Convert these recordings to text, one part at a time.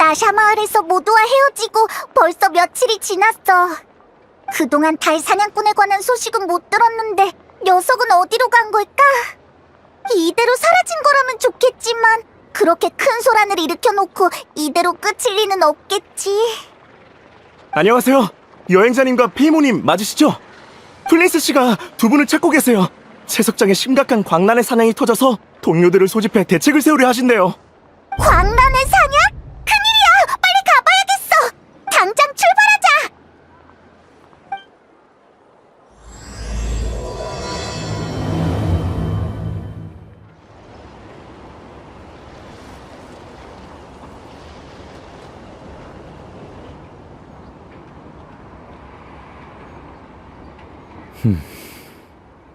나샤 마을에서 모두와 헤어지고 벌써 며칠이 지났어. 그동안 달 사냥꾼에 관한 소식은 못 들었는데 녀석은 어디로 간 걸까? 이대로 사라진 거라면 좋겠지만 그렇게 큰 소란을 일으켜놓고 이대로 끝일 리는 없겠지. 안녕하세요. 여행자님과 피모님 맞으시죠? 플린스 씨가 두 분을 찾고 계세요. 채석장에 심각한 광란의 사냥이 터져서 동료들을 소집해 대책을 세우려 하신대요. 광란의 사냥? 큰일이야! 빨리 가봐야겠어! 당장 출발하자!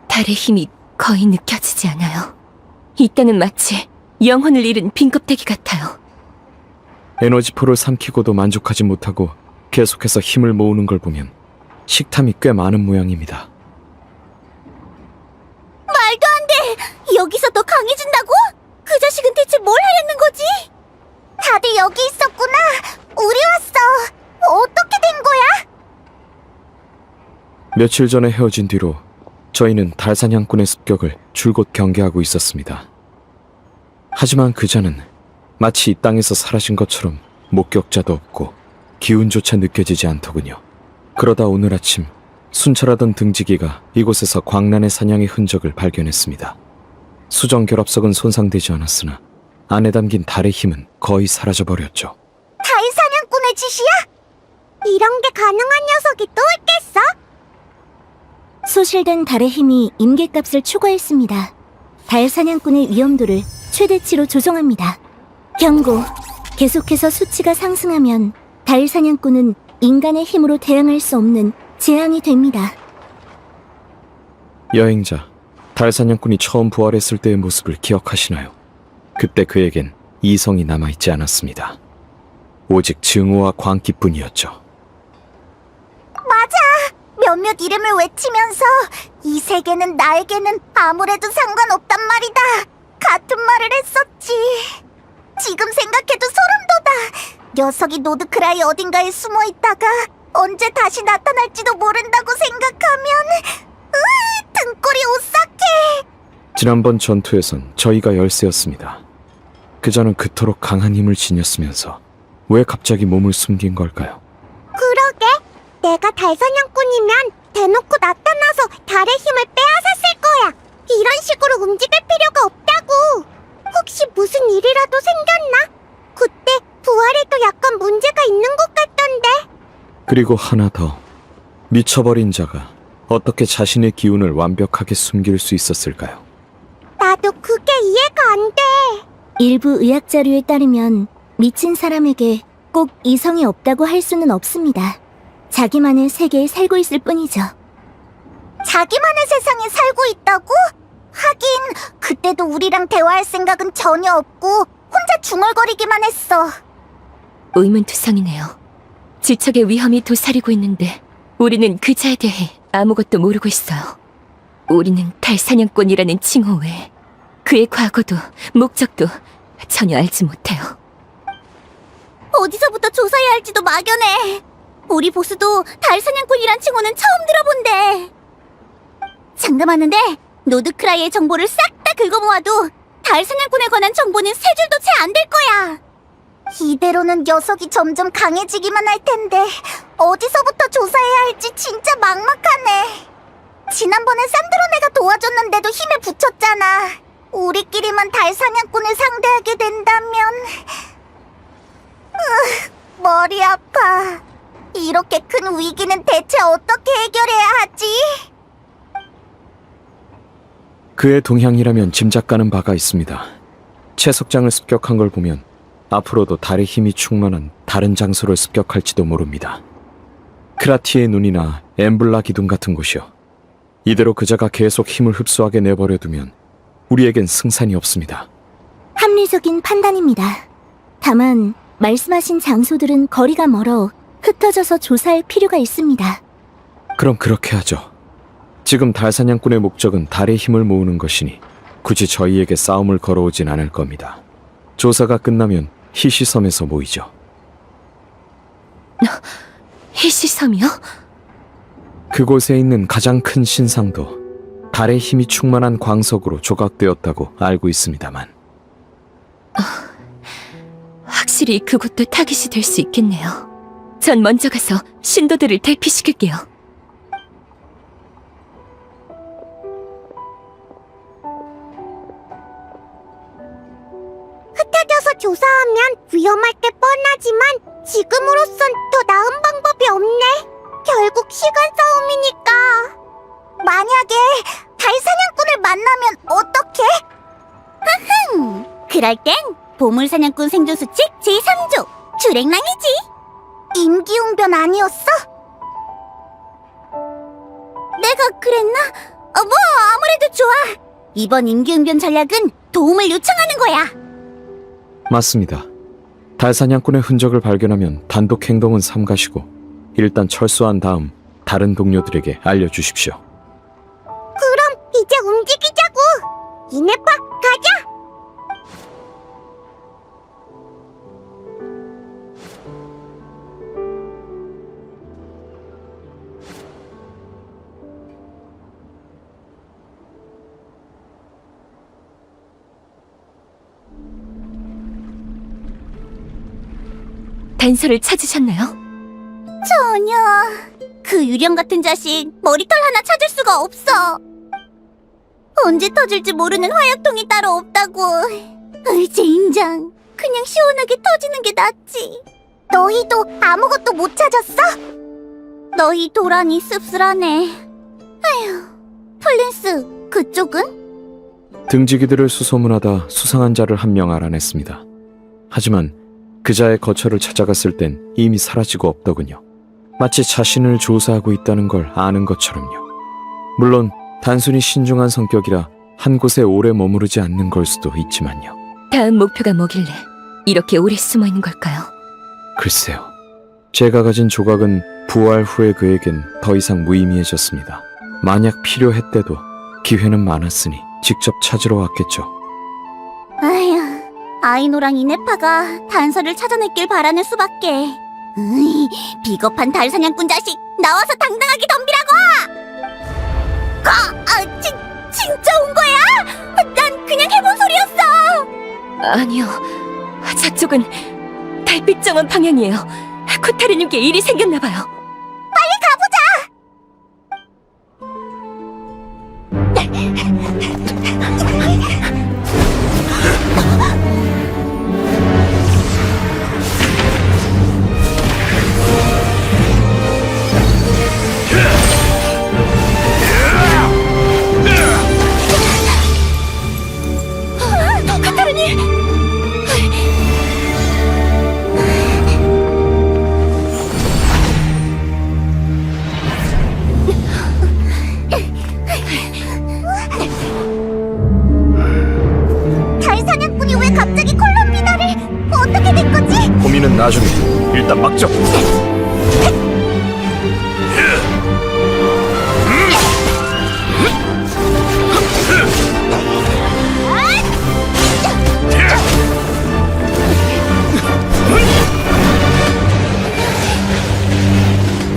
달의 힘이 거의 느껴지지 않아요. 이 땅은 마치 영혼을 잃은 빈 껍데기 같아요. 에너지포를 삼키고도 만족하지 못하고 계속해서 힘을 모으는 걸 보면 식탐이 꽤 많은 모양입니다. 말도 안 돼! 여기서 더 강해진다고? 그 자식은 대체 뭘 하려는 거지? 다들 여기 있었구나! 우리 왔어! 어떻게 된 거야? 며칠 전에 헤어진 뒤로 저희는 달사냥꾼의 습격을 줄곧 경계하고 있었습니다. 하지만 그자는 마치 이 땅에서 사라진 것처럼 목격자도 없고 기운조차 느껴지지 않더군요. 그러다 오늘 아침 순찰하던 등지기가 이곳에서 광란의 사냥의 흔적을 발견했습니다. 수정 결합석은 손상되지 않았으나 안에 담긴 달의 힘은 거의 사라져버렸죠. 달 사냥꾼의 짓이야? 이런 게 가능한 녀석이 또 있겠어? 소실된 달의 힘이 임계값을 추가했습니다. 달 사냥꾼의 위험도를 최대치로 조정합니다. 경고. 계속해서 수치가 상승하면 달 사냥꾼은 인간의 힘으로 대항할 수 없는 재앙이 됩니다. 여행자, 달사냥꾼이 처음 부활했을 때의 모습을 기억하시나요? 그때 그에겐 이성이 남아있지 않았습니다. 오직 증오와 광기뿐이었죠. 맞아! 몇몇 이름을 외치면서 이 세계는 나에게는 아무래도 상관없단 말이다. 같은 말을 했었지. 지금 생각해도 소름 돋아. 녀석이 노드크라이 어딘가에 숨어 있다가 언제 다시 나타날지도 모른다고 생각하면 등골이 오싹해. 지난번 전투에선 저희가 열세였습니다. 그자는 그토록 강한 힘을 지녔으면서 왜 갑자기 몸을 숨긴 걸까요? 그러게. 내가 달사냥꾼이면 대놓고 나타나서 달의 힘을 빼앗았을 거야. 이런 식으로 움직일 필요가 없다고. 혹시 무슨 일이라도 생겼나? 그때 부활에도 약간 문제가 있는 것 같던데. 그리고 하나 더. 미쳐버린 자가 어떻게 자신의 기운을 완벽하게 숨길 수 있었을까요? 나도 그게 이해가 안 돼. 일부 의학 자료에 따르면 미친 사람에게 꼭 이성이 없다고 할 수는 없습니다. 자기만의 세계에 살고 있을 뿐이죠. 자기만의 세상에 살고 있다고? 하긴 그때도 우리랑 대화할 생각은 전혀 없고 혼자 중얼거리기만 했어. 의문투성이네요. 지척의 위험이 도사리고 있는데 우리는 그자에 대해 아무것도 모르고 있어요. 우리는 달사냥꾼이라는 칭호 외에 그의 과거도 목적도 전혀 알지 못해요. 어디서부터 조사해야 할지도 막연해. 우리 보스도 달사냥꾼이란 칭호는 처음 들어본대. 장담하는데 노드크라이의 정보를 싹 다 긁어모아도 달사냥꾼에 관한 정보는 세 줄도 채 안 될 거야. 이대로는 녀석이 점점 강해지기만 할 텐데 어디서부터 조사해야 할지 진짜 막막하네. 지난번에 산드로네가 도와줬는데도 힘에 부쳤잖아. 우리끼리만 달사냥꾼을 상대하게 된다면 머리 아파. 이렇게 큰 위기는 대체 어떻게 해결해야 하지? 그의 동향이라면 짐작가는 바가 있습니다. 채석장을 습격한 걸 보면 앞으로도 달의 힘이 충만한 다른 장소를 습격할지도 모릅니다. 크라티의 눈이나 엠블라 기둥 같은 곳이요. 이대로 그자가 계속 힘을 흡수하게 내버려두면 우리에겐 승산이 없습니다. 합리적인 판단입니다. 다만 말씀하신 장소들은 거리가 멀어 흩어져서 조사할 필요가 있습니다. 그럼 그렇게 하죠. 지금 달사냥꾼의 목적은 달의 힘을 모으는 것이니 굳이 저희에게 싸움을 걸어오진 않을 겁니다. 조사가 끝나면 히시섬에서 모이죠. 희시섬이요? 그곳에 있는 가장 큰 신상도 달의 힘이 충만한 광석으로 조각되었다고 알고 있습니다만 확실히 그곳도 타깃이 될 수 있겠네요. 전 먼저 가서 신도들을 대피시킬게요. 흩어져서 조사하면 위험할 게 뻔하지만 지금으로선 더 나은 방법이 없네. 결국 시간 싸움이니까. 만약에 달 사냥꾼을 만나면 어떡해? 흐흠, 그럴 땐 보물 사냥꾼 생존 수칙 제3조 주랭랑이지. 임기응변 아니었어? 내가 그랬나? 뭐 아무래도 좋아. 이번 임기응변 전략은 도움을 요청하는 거야. 맞습니다. 달 사냥꾼의 흔적을 발견하면 단독 행동은 삼가시고 일단 철수한 다음 다른 동료들에게 알려주십시오. 그럼 이제 움직이자고. 이네파 가자. 단서를 찾으셨나요? 전혀. 그 유령 같은 자식 머리털 하나 찾을 수가 없어. 언제 터질지 모르는 화약통이 따로 없다고. 젠장. 그냥 시원하게 터지는 게 낫지. 너희도 아무것도 못 찾았어? 너희 도란이 씁쓸하네. 아휴, 플린스, 그쪽은? 등지기들을 수소문하다 수상한 자를 한 명 알아냈습니다. 하지만 그 자의 거처를 찾아갔을 땐 이미 사라지고 없더군요. 마치 자신을 조사하고 있다는 걸 아는 것처럼요. 물론 단순히 신중한 성격이라 한 곳에 오래 머무르지 않는 걸 수도 있지만요. 다음 목표가 뭐길래 이렇게 오래 숨어 있는 걸까요? 글쎄요. 제가 가진 조각은 부활 후에 그에겐 더 이상 무의미해졌습니다. 만약 필요했대도 기회는 많았으니 직접 찾으러 왔겠죠. 아휴, 아이노랑 이네파가 단서를 찾아냈길 바라는 수밖에. 으이, 비겁한 달 사냥꾼 자식, 나와서 당당하게 덤비라고! 진짜 온 거야? 난 그냥 해본 소리였어! 아니요. 저쪽은 달빛 정원 방향이에요. 코타리님께 일이 생겼나봐요. 달 사냥꾼이 왜 갑자기 콜롬비나를? 어떻게 된 거지? 고민은 나중에 일단 막죠.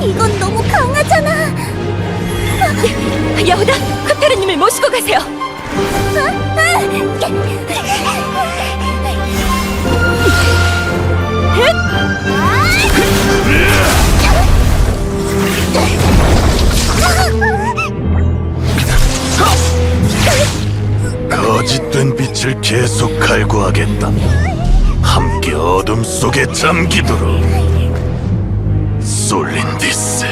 이건 너무 강하잖아. 여우다, 코타리님을 모시고 가세요. 거짓된 빛을 계속 갈구하겠다. 함께 어둠 속에 잠기도록. 솔린디스,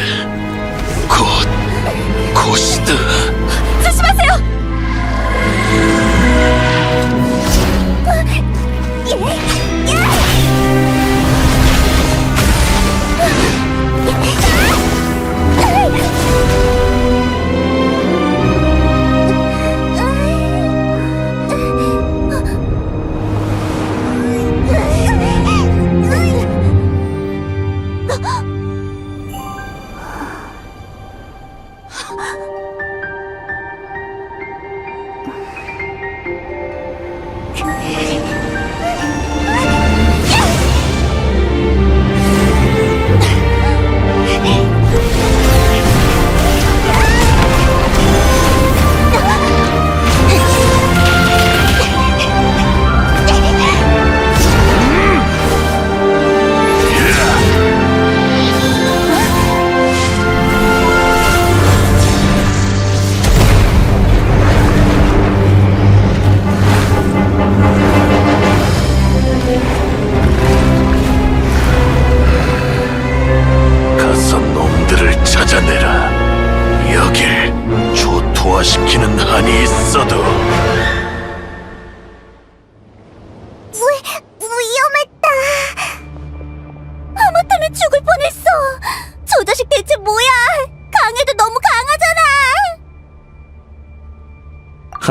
곧 고시드. 조심하세요.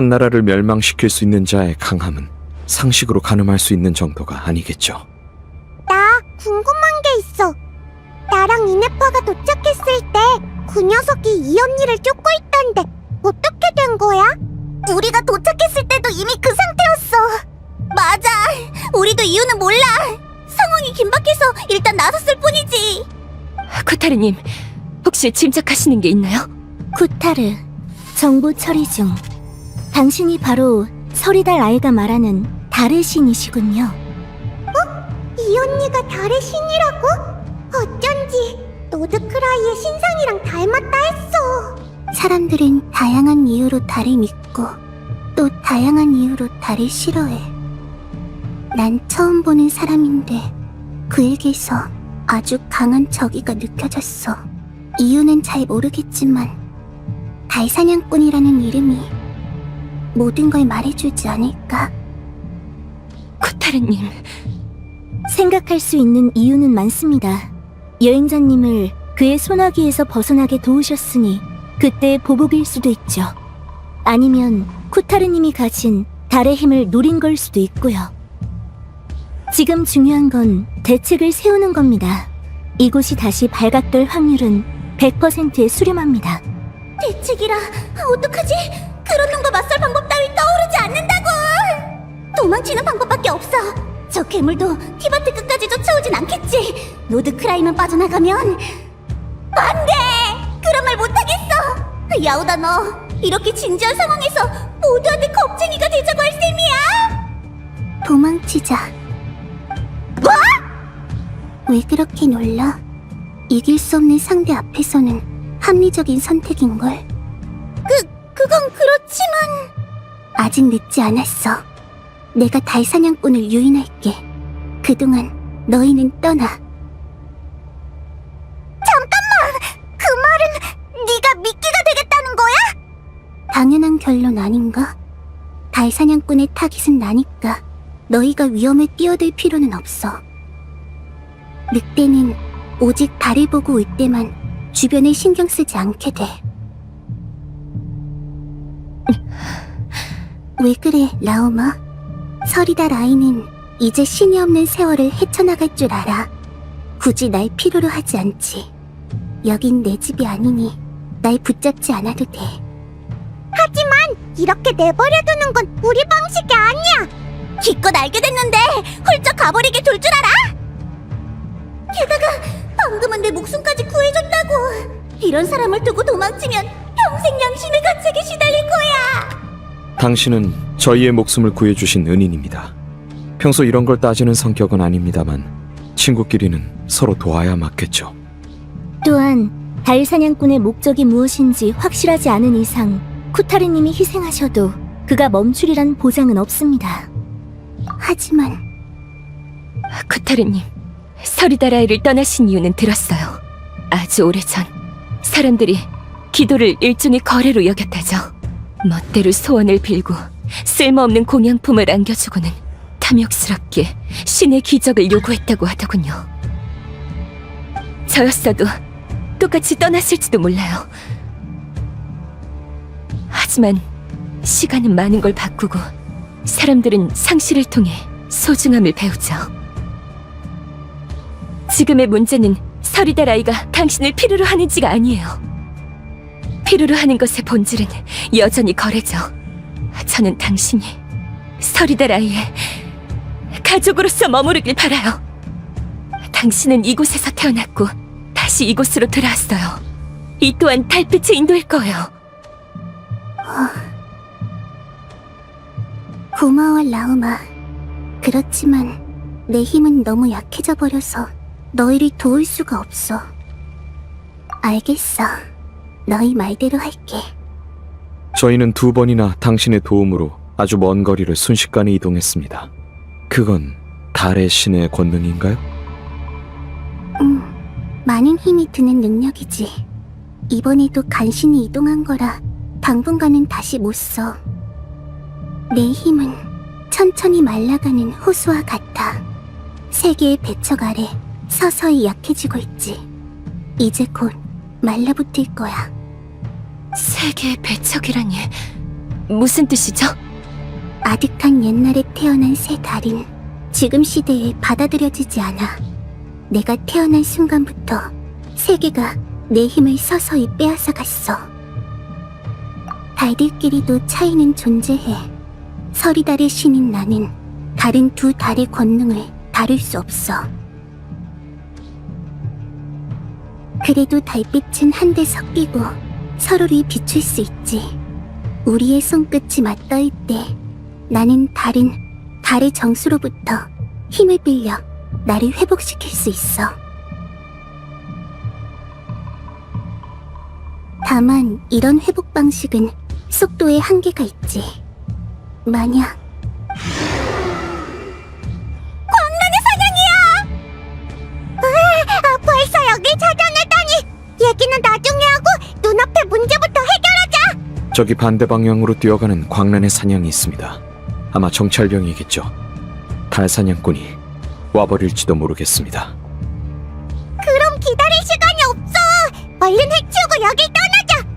한 나라를 멸망시킬 수 있는 자의 강함은 상식으로 가늠할 수 있는 정도가 아니겠죠. 나 궁금한 게 있어. 나랑 이네파가 도착했을 때 그 녀석이 이 언니를 쫓고 있던데 어떻게 된 거야? 우리가 도착했을 때도 이미 그 상태였어. 맞아. 우리도 이유는 몰라. 상황이 긴박해서 일단 나섰을 뿐이지. 쿠타르님, 혹시 짐작하시는 게 있나요? 쿠타르, 정보 처리 중. 당신이 바로 서리달 아이가 말하는 달의 신이시군요. 이 언니가 달의 신이라고? 어쩐지 노드크라이의 신상이랑 닮았다 했어. 사람들은 다양한 이유로 달을 믿고 또 다양한 이유로 달을 싫어해. 난 처음 보는 사람인데 그에게서 아주 강한 적이가 느껴졌어. 이유는 잘 모르겠지만 달 사냥꾼이라는 이름이 모든 걸 말해주지 않을까? 쿠타르님, 생각할 수 있는 이유는 많습니다. 여행자님을 그의 소나기에서 벗어나게 도우셨으니 그때의 보복일 수도 있죠. 아니면 쿠타르님이 가진 달의 힘을 노린 걸 수도 있고요. 지금 중요한 건 대책을 세우는 겁니다. 이곳이 다시 발각될 확률은 100%에 수렴합니다. 대책이라 어떡하지? 그런 놈과 맞설 방법 따위 떠오르지 않는다고! 도망치는 방법밖에 없어. 저 괴물도 티바트 끝까지 쫓아오진 않겠지. 노드크라이만 빠져나가면 안 돼! 그런 말 못하겠어! 야우다 너 이렇게 진지한 상황에서 모두한테 겁쟁이가 되자고 할 셈이야? 도망치자. 뭐? 왜 그렇게 놀라? 이길 수 없는 상대 앞에서는 합리적인 선택인걸. 그건 그렇지만 아직 늦지 않았어. 내가 달 사냥꾼을 유인할게. 그동안 너희는 떠나. 잠깐만! 그 말은 네가 미끼가 되겠다는 거야? 당연한 결론 아닌가? 달 사냥꾼의 타깃은 나니까 너희가 위험에 뛰어들 필요는 없어. 늑대는 오직 달을 보고 올 때만 주변에 신경 쓰지 않게 돼. 왜 그래, 라오마? 서리달 아이는 이제 신이 없는 세월을 헤쳐나갈 줄 알아. 굳이 날 필요로 하지 않지. 여긴 내 집이 아니니 날 붙잡지 않아도 돼. 하지만 이렇게 내버려두는 건 우리 방식이 아니야. 기껏 알게 됐는데 훌쩍 가버리게 둘 줄 알아? 게다가 방금은 내 목숨까지 구해줬다고. 이런 사람을 두고 도망치면 평생 양심의 가책에 시달릴 거야. 당신은 저희의 목숨을 구해주신 은인입니다. 평소 이런 걸 따지는 성격은 아닙니다만 친구끼리는 서로 도와야 맞겠죠. 또한 달 사냥꾼의 목적이 무엇인지 확실하지 않은 이상 쿠타르님이 희생하셔도 그가 멈추리란 보장은 없습니다. 하지만 쿠타르님, 서리다라이를 떠나신 이유는 들었어요. 아주 오래전 사람들이 기도를 일종의 거래로 여겼다죠. 멋대로 소원을 빌고 쓸모없는 공양품을 안겨주고는 탐욕스럽게 신의 기적을 요구했다고 하더군요. 저였어도 똑같이 떠났을지도 몰라요. 하지만 시간은 많은 걸 바꾸고 사람들은 상실을 통해 소중함을 배우죠. 지금의 문제는 서리다라이가 당신을 필요로 하는지가 아니에요. 필요로 하는 것의 본질은 여전히 거래죠. 저는 당신이 서리다라이의 가족으로서 머무르길 바라요. 당신은 이곳에서 태어났고 다시 이곳으로 돌아왔어요. 이 또한 달빛의 인도일 거예요. 고마워, 라오마. 그렇지만 내 힘은 너무 약해져 버려서 너희를 도울 수가 없어. 알겠어. 너희 말대로 할게. 저희는 2번이나 당신의 도움으로 아주 먼 거리를 순식간에 이동했습니다. 그건 달의 신의 권능인가요? 많은 힘이 드는 능력이지. 이번에도 간신히 이동한 거라 당분간은 다시 못 써. 내 힘은 천천히 말라가는 호수와 같아. 세계의 배척 아래 서서히 약해지고 있지. 이제 곧 말라붙을 거야. 세계의 배척이라니, 무슨 뜻이죠? 아득한 옛날에 태어난 새 달인, 지금 시대에 받아들여지지 않아. 내가 태어난 순간부터 세계가 내 힘을 서서히 빼앗아 갔어. 달들끼리도 차이는 존재해. 서리달의 신인 나는 다른 두 달의 권능을 다룰 수 없어. 그래도 달빛은 한데 섞이고 서로를 비출 수 있지. 우리의 손끝이 맞닿을 때 나는 달의 정수로부터 힘을 빌려 나를 회복시킬 수 있어. 다만 이런 회복 방식은 속도에 한계가 있지. 만약 벌써 여길 찾아내다니! 얘기는 나중에 하고 눈앞의 문제부터 해결하자! 저기 반대 방향으로 뛰어가는 광란의 사냥이 있습니다. 아마 정찰병이겠죠. 달 사냥꾼이 와버릴지도 모르겠습니다. 그럼 기다릴 시간이 없어! 얼른 해치우고 여길 떠나자!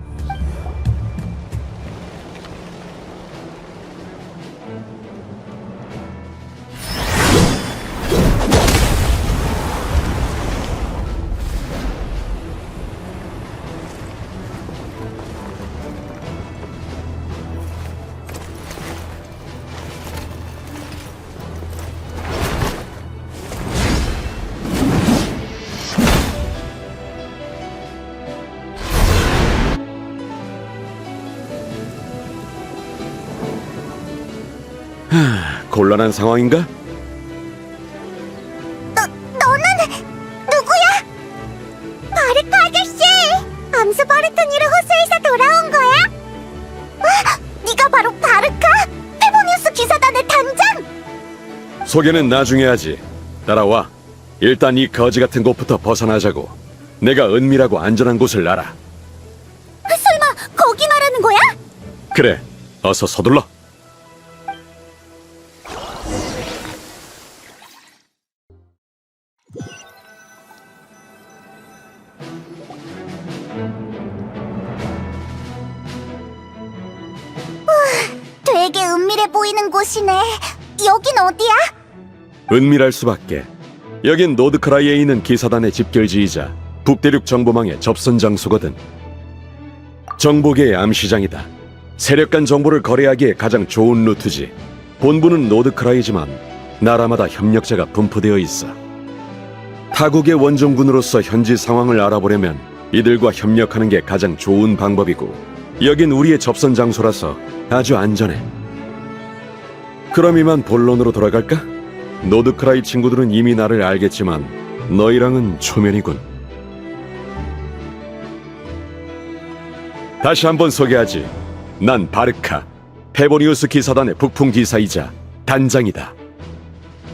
곤란한 상황인가? 너는 누구야? 바르카 아저씨! 암수 바르토니르 호수에서 돌아온 거야? 네가 바로 바르카? 페보니우스 기사단의 단장! 소개는 나중에 하지. 따라와. 일단 이 거지 같은 곳부터 벗어나자고. 내가 은밀하고 안전한 곳을 알아. 설마 거기 말하는 거야? 그래, 어서 서둘러. 되게 은밀해 보이는 곳이네. 여긴 어디야? 은밀할 수밖에. 여긴 노드크라이에 있는 기사단의 집결지이자 북대륙 정보망의 접선 장소거든. 정보계의 암시장이다. 세력 간 정보를 거래하기에 가장 좋은 루트지. 본부는 노드크라이지만 나라마다 협력자가 분포되어 있어. 타국의 원정군으로서 현지 상황을 알아보려면 이들과 협력하는 게 가장 좋은 방법이고, 여긴 우리의 접선 장소라서 아주 안전해. 그럼 이만 본론으로 돌아갈까? 노드크라이 친구들은 이미 나를 알겠지만 너희랑은 초면이군. 다시 한번 소개하지. 난 바르카, 페보니우스 기사단의 북풍 기사이자 단장이다.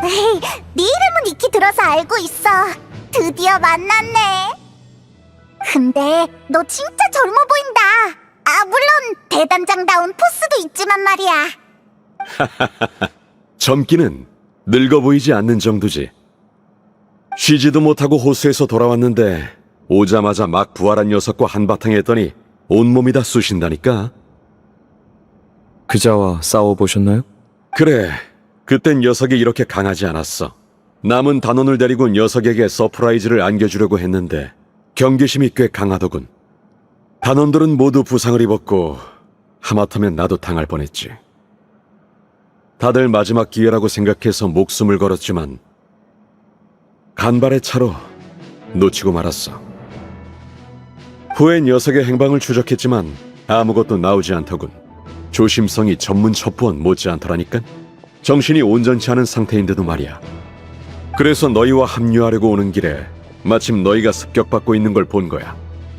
에이, 네 이름은 익히 들어서 알고 있어. 드디어 만났네. 근데 너 진짜 젊어 보인다. 아, 물론 대단장다운 포스도 있지만 말이야. 젊기는 늙어 보이지 않는 정도지. 쉬지도 못하고 호수에서 돌아왔는데 오자마자 막 부활한 녀석과 한바탕 했더니 온몸이 다 쑤신다니까. 그자와 싸워보셨나요? 그래, 그땐 녀석이 이렇게 강하지 않았어. 남은 단원을 데리고 녀석에게 서프라이즈를 안겨주려고 했는데 경계심이 꽤 강하더군. 단원들은 모두 부상을 입었고 하마터면 나도 당할 뻔했지. 다들 마지막 기회라고 생각해서 목숨을 걸었지만 간발의 차로 놓치고 말았어. 후에 녀석의 행방을 추적했지만 아무것도 나오지 않더군. 조심성이 전문 첩보원 못지않더라니까. 정신이 온전치 않은 상태인데도 말이야. 그래서 너희와 합류하려고 오는 길에 마침 너희가 습격받고 있는 걸 본 거야.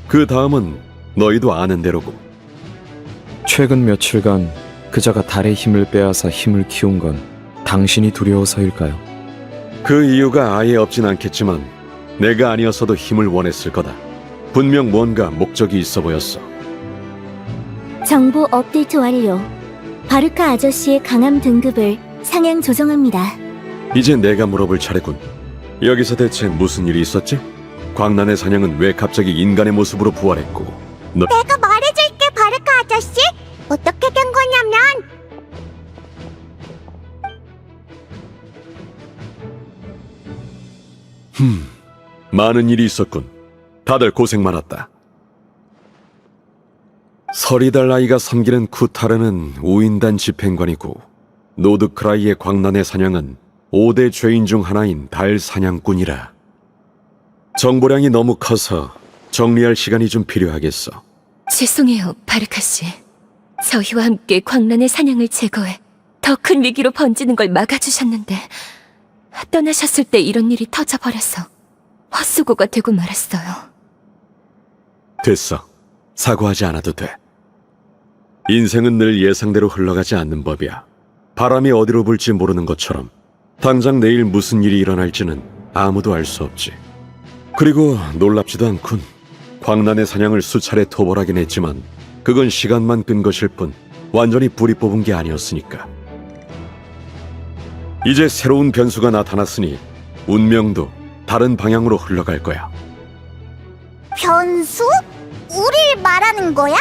그 다음은 너희도 아는 대로고. 최근 며칠간 그자가 달의 힘을 빼앗아 힘을 키운 건 당신이 두려워서일까요? 그 이유가 아예 없진 않겠지만 내가 아니었어도 힘을 원했을 거다. 분명 뭔가 목적이 있어 보였어. 정보 업데이트 완료. 바르카 아저씨의 강함 등급을 상향 조정합니다. 이제 내가 물어볼 차례군. 여기서 대체 무슨 일이 있었지? 광란의 사냥은 왜 갑자기 인간의 모습으로 부활했고 내가 말해줄게, 바르카 아저씨. 어떻게 된 거냐면 많은 일이 있었군. 다들 고생 많았다. 서리달 아이가 섬기는 쿠타르는 우인단 집행관이고 노드크라이의 광란의 사냥은 5대 죄인 중 하나인 달 사냥꾼이라. 정보량이 너무 커서 정리할 시간이 좀 필요하겠어. 죄송해요, 바르카 씨. 저희와 함께 광란의 사냥을 제거해 더 큰 위기로 번지는 걸 막아주셨는데 떠나셨을 때 이런 일이 터져버려서 헛수고가 되고 말았어요. 됐어. 사과하지 않아도 돼. 인생은 늘 예상대로 흘러가지 않는 법이야. 바람이 어디로 불지 모르는 것처럼 당장 내일 무슨 일이 일어날지는 아무도 알 수 없지. 그리고 놀랍지도 않군. 광란의 사냥을 수차례 토벌하긴 했지만 그건 시간만 끈 것일 뿐 완전히 불이 뽑은 게 아니었으니까. 이제 새로운 변수가 나타났으니 운명도 다른 방향으로 흘러갈 거야. 변수? 우릴 말하는 거야?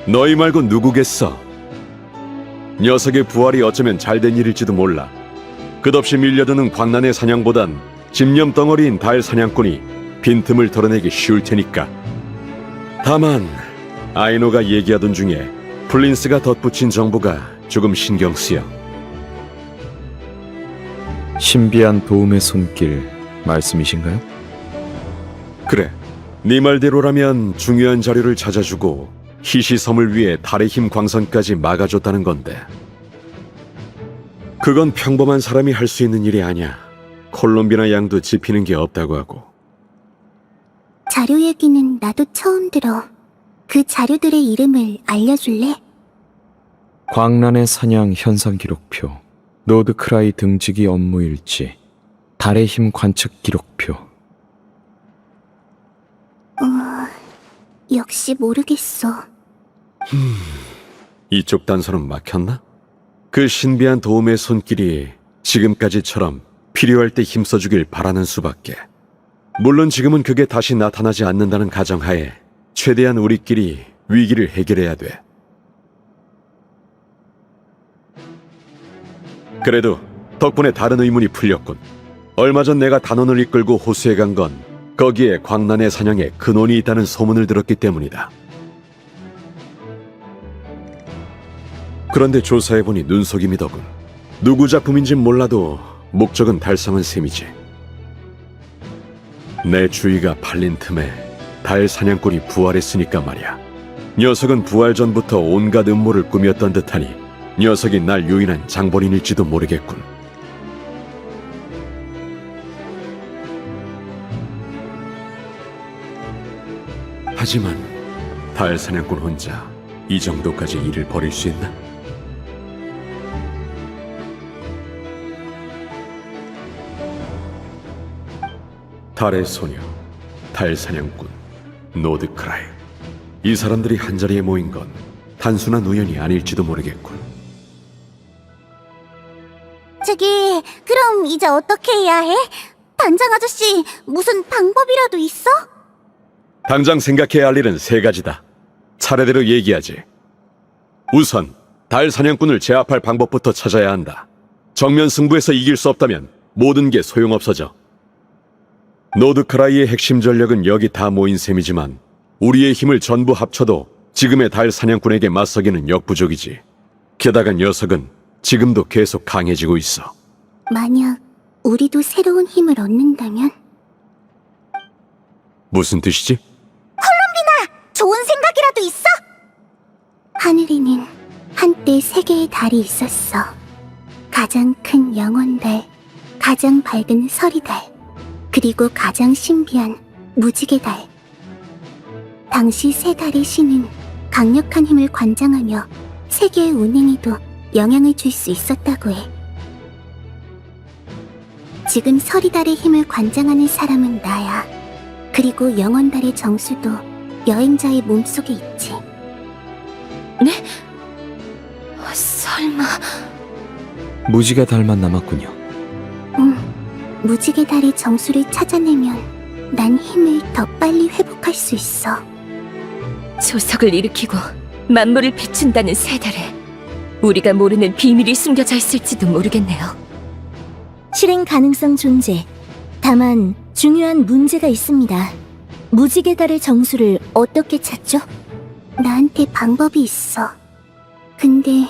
너희 말고 누구겠어? 녀석의 부활이 어쩌면 잘된 일일지도 몰라. 끝없이 밀려드는 광란의 사냥보단 집념 덩어리인 달 사냥꾼이 빈틈을 털어내기 쉬울 테니까. 다만 아이노가 얘기하던 중에 플린스가 덧붙인 정보가 조금 신경 쓰여. 신비한 도움의 손길 말씀이신가요? 그래, 네 말대로라면 중요한 자료를 찾아주고 희시섬을 위해 달의 힘 광선까지 막아줬다는 건데, 그건 평범한 사람이 할 수 있는 일이 아니야. 콜롬비나 양도 지피는 게 없다고 하고. 자료 얘기는 나도 처음 들어. 그 자료들의 이름을 알려줄래? 광란의 사냥 현상 기록표, 노드크라이 등지기 업무 일지, 달의 힘 관측 기록표. 역시 모르겠어. 이쪽 단서는 막혔나? 그 신비한 도움의 손길이 지금까지처럼 필요할 때 힘써주길 바라는 수밖에. 물론 지금은 그게 다시 나타나지 않는다는 가정하에 최대한 우리끼리 위기를 해결해야 돼. 그래도 덕분에 다른 의문이 풀렸군. 얼마 전 내가 단원을 이끌고 호수에 간 건 거기에 광란의 사냥에 근원이 있다는 소문을 들었기 때문이다. 그런데 조사해보니 눈속임이더군. 누구 작품인진 몰라도 목적은 달성한 셈이지. 내 주의가 팔린 틈에 달 사냥꾼이 부활했으니까 말이야. 녀석은 부활 전부터 온갖 음모를 꾸몄던 듯하니 녀석이 날 유인한 장본인일지도 모르겠군. 하지만 달 사냥꾼 혼자 이 정도까지 일을 벌일 수 있나? 달의 소녀, 달 사냥꾼, 노드크라이. 이 사람들이 한자리에 모인 건 단순한 우연이 아닐지도 모르겠군. 저기, 그럼 이제 어떻게 해야 해? 단장 아저씨, 무슨 방법이라도 있어? 당장 생각해야 할 일은 3가지다. 차례대로 얘기하지. 우선 달 사냥꾼을 제압할 방법부터 찾아야 한다. 정면 승부에서 이길 수 없다면 모든 게 소용없어져. 노드크라이의 핵심 전력은 여기 다 모인 셈이지만 우리의 힘을 전부 합쳐도 지금의 달 사냥꾼에게 맞서기는 역부족이지. 게다가 녀석은 지금도 계속 강해지고 있어. 만약 우리도 새로운 힘을 얻는다면? 무슨 뜻이지? 좋은 생각이라도 있어? 하늘에는 한때 3개의 달이 있었어. 가장 큰 영원달, 가장 밝은 서리달, 그리고 가장 신비한 무지개달. 당시 3달의 신은 강력한 힘을 관장하며 세계의 운행에도 영향을 줄 수 있었다고 해. 지금 서리달의 힘을 관장하는 사람은 나야. 그리고 영원달의 정수도 여행자의 몸속에 있지. 네? 설마... 무지개 달만 남았군요. 무지개 달의 정수를 찾아내면 난 힘을 더 빨리 회복할 수 있어. 조석을 일으키고 만물을 비춘다는 새 달에 우리가 모르는 비밀이 숨겨져 있을지도 모르겠네요. 실행 가능성 존재. 다만 중요한 문제가 있습니다. 무지개 달의 정수를 어떻게 찾죠? 나한테 방법이 있어. 근데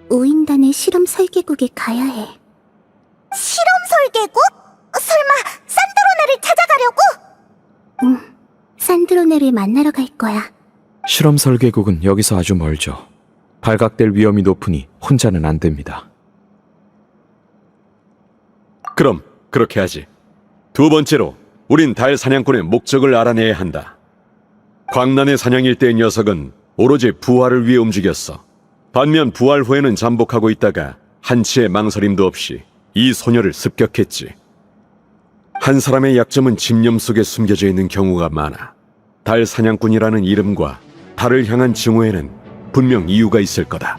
오인단의 실험 설계국에 가야 해. 실험 설계국? 설마 산드로네를 찾아가려고? 산드로네를 만나러 갈 거야. 실험 설계국은 여기서 아주 멀죠. 발각될 위험이 높으니 혼자는 안 됩니다. 그럼 그렇게 하지. 두 번째로 우린 달 사냥꾼의 목적을 알아내야 한다. 광란의 사냥 일대의 녀석은 오로지 부활을 위해 움직였어. 반면 부활 후에는 잠복하고 있다가 한치의 망설임도 없이 이 소녀를 습격했지. 한 사람의 약점은 집념 속에 숨겨져 있는 경우가 많아. 달 사냥꾼이라는 이름과 달을 향한 증오에는 분명 이유가 있을 거다.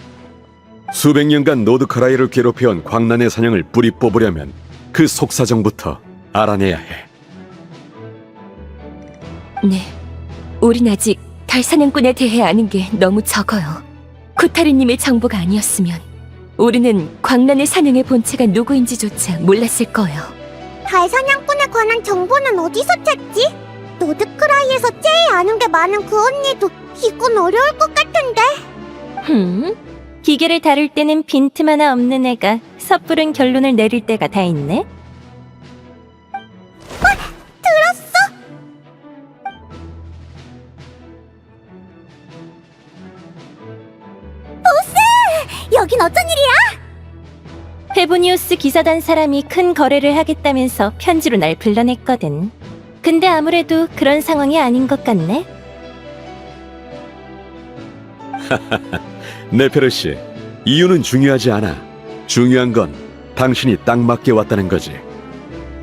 수백 년간 노드크라이를 괴롭혀온 광란의 사냥을 뿌리 뽑으려면 그 속사정부터 알아내야 해. 네, 우린 아직 달 사냥꾼에 대해 아는 게 너무 적어요. 코타리님의 정보가 아니었으면 우리는 광란의 사냥의 본체가 누구인지조차 몰랐을 거예요. 달 사냥꾼에 관한 정보는 어디서 찾지? 노드크라이에서 제일 아는 게 많은 그 언니도 이건 어려울 것 같은데. 기계를 다룰 때는 빈틈 하나 없는 애가 섣부른 결론을 내릴 때가 다 있네. 여긴 어쩐 일이야? 페보니우스 기사단 사람이 큰 거래를 하겠다면서 편지로 날 불러냈거든. 근데 아무래도 그런 상황이 아닌 것 같네. 네페르씨, 이유는 중요하지 않아. 중요한 건 당신이 딱 맞게 왔다는 거지.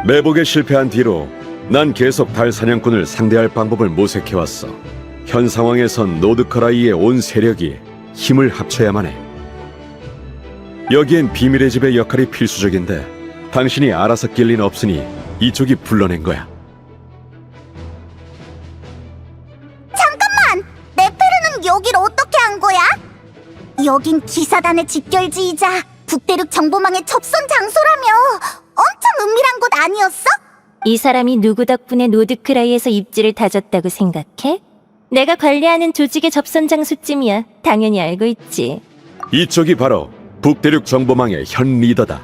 매복에 실패한 뒤로 난 계속 달 사냥꾼을 상대할 방법을 모색해왔어. 현 상황에선 노드크라이의 온 세력이 힘을 합쳐야만 해. 여기엔 비밀의 집의 역할이 필수적인데 당신이 알아서 낄 리는 없으니 이쪽이 불러낸 거야. 잠깐만! 네페르는 여길 어떻게 한 거야? 여긴 기사단의 집결지이자 북대륙 정보망의 접선 장소라며 엄청 은밀한 곳 아니었어? 이 사람이 누구 덕분에 노드크라이에서 입지를 다졌다고 생각해? 내가 관리하는 조직의 접선 장소쯤이야. 당연히 알고 있지. 이쪽이 바로 북대륙 정보망의 현 리더다.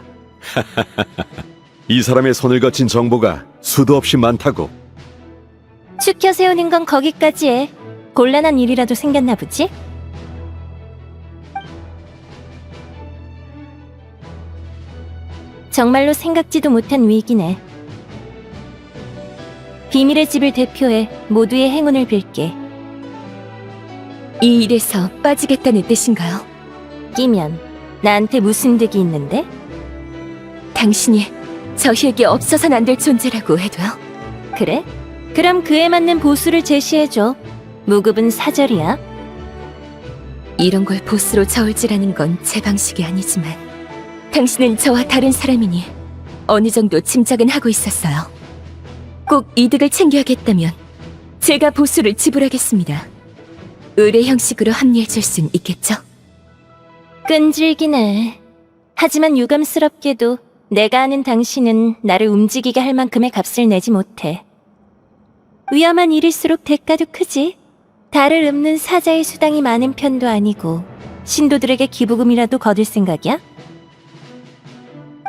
이 사람의 손을 거친 정보가 수도 없이 많다고. 추켜 세우는 건 거기까지 해. 곤란한 일이라도 생겼나 보지? 정말로 생각지도 못한 위기네. 비밀의 집을 대표해 모두의 행운을 빌게. 이 일에서 빠지겠다는 뜻인가요? 끼면 나한테 무슨 득이 있는데? 당신이 저희에게 없어서는 안 될 존재라고 해도요? 그래? 그럼 그에 맞는 보수를 제시해줘. 무급은 사절이야. 이런 걸 보스로 저울질하는 건 제 방식이 아니지만 당신은 저와 다른 사람이니 어느 정도 짐작은 하고 있었어요. 꼭 이득을 챙겨야겠다면 제가 보수를 지불하겠습니다. 의뢰 형식으로 합리해줄 순 있겠죠? 끈질기네. 하지만 유감스럽게도 내가 아는 당신은 나를 움직이게 할 만큼의 값을 내지 못해. 위험한 일일수록 대가도 크지. 달을 읊는 사자의 수당이 많은 편도 아니고 신도들에게 기부금이라도 거둘 생각이야?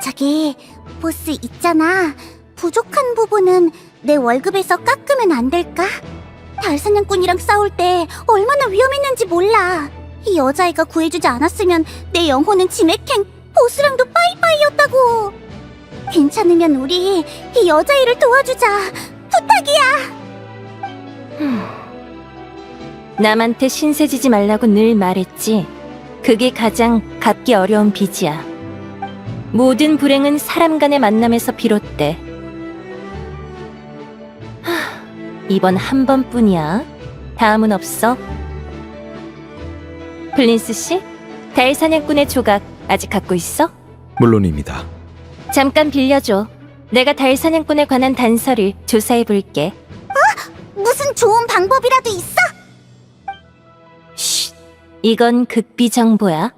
저기 보스 있잖아. 부족한 부분은 내 월급에서 깎으면 안 될까? 달사냥꾼이랑 싸울 때 얼마나 위험했는지 몰라. 이 여자애가 구해주지 않았으면 내 영혼은 지맥행 보스랑도 빠이빠이였다고. 괜찮으면 우리 이 여자애를 도와주자. 부탁이야. 남한테 신세지지 말라고 늘 말했지. 그게 가장 갚기 어려운 빚이야. 모든 불행은 사람 간의 만남에서 비롯돼. 이번 한 번뿐이야. 다음은 없어. 플린스 씨, 달 사냥꾼의 조각 아직 갖고 있어? 물론입니다. 잠깐 빌려줘. 내가 달 사냥꾼에 관한 단서를 조사해 볼게. 무슨 좋은 방법이라도 있어? 쉿, 이건 극비 정보야.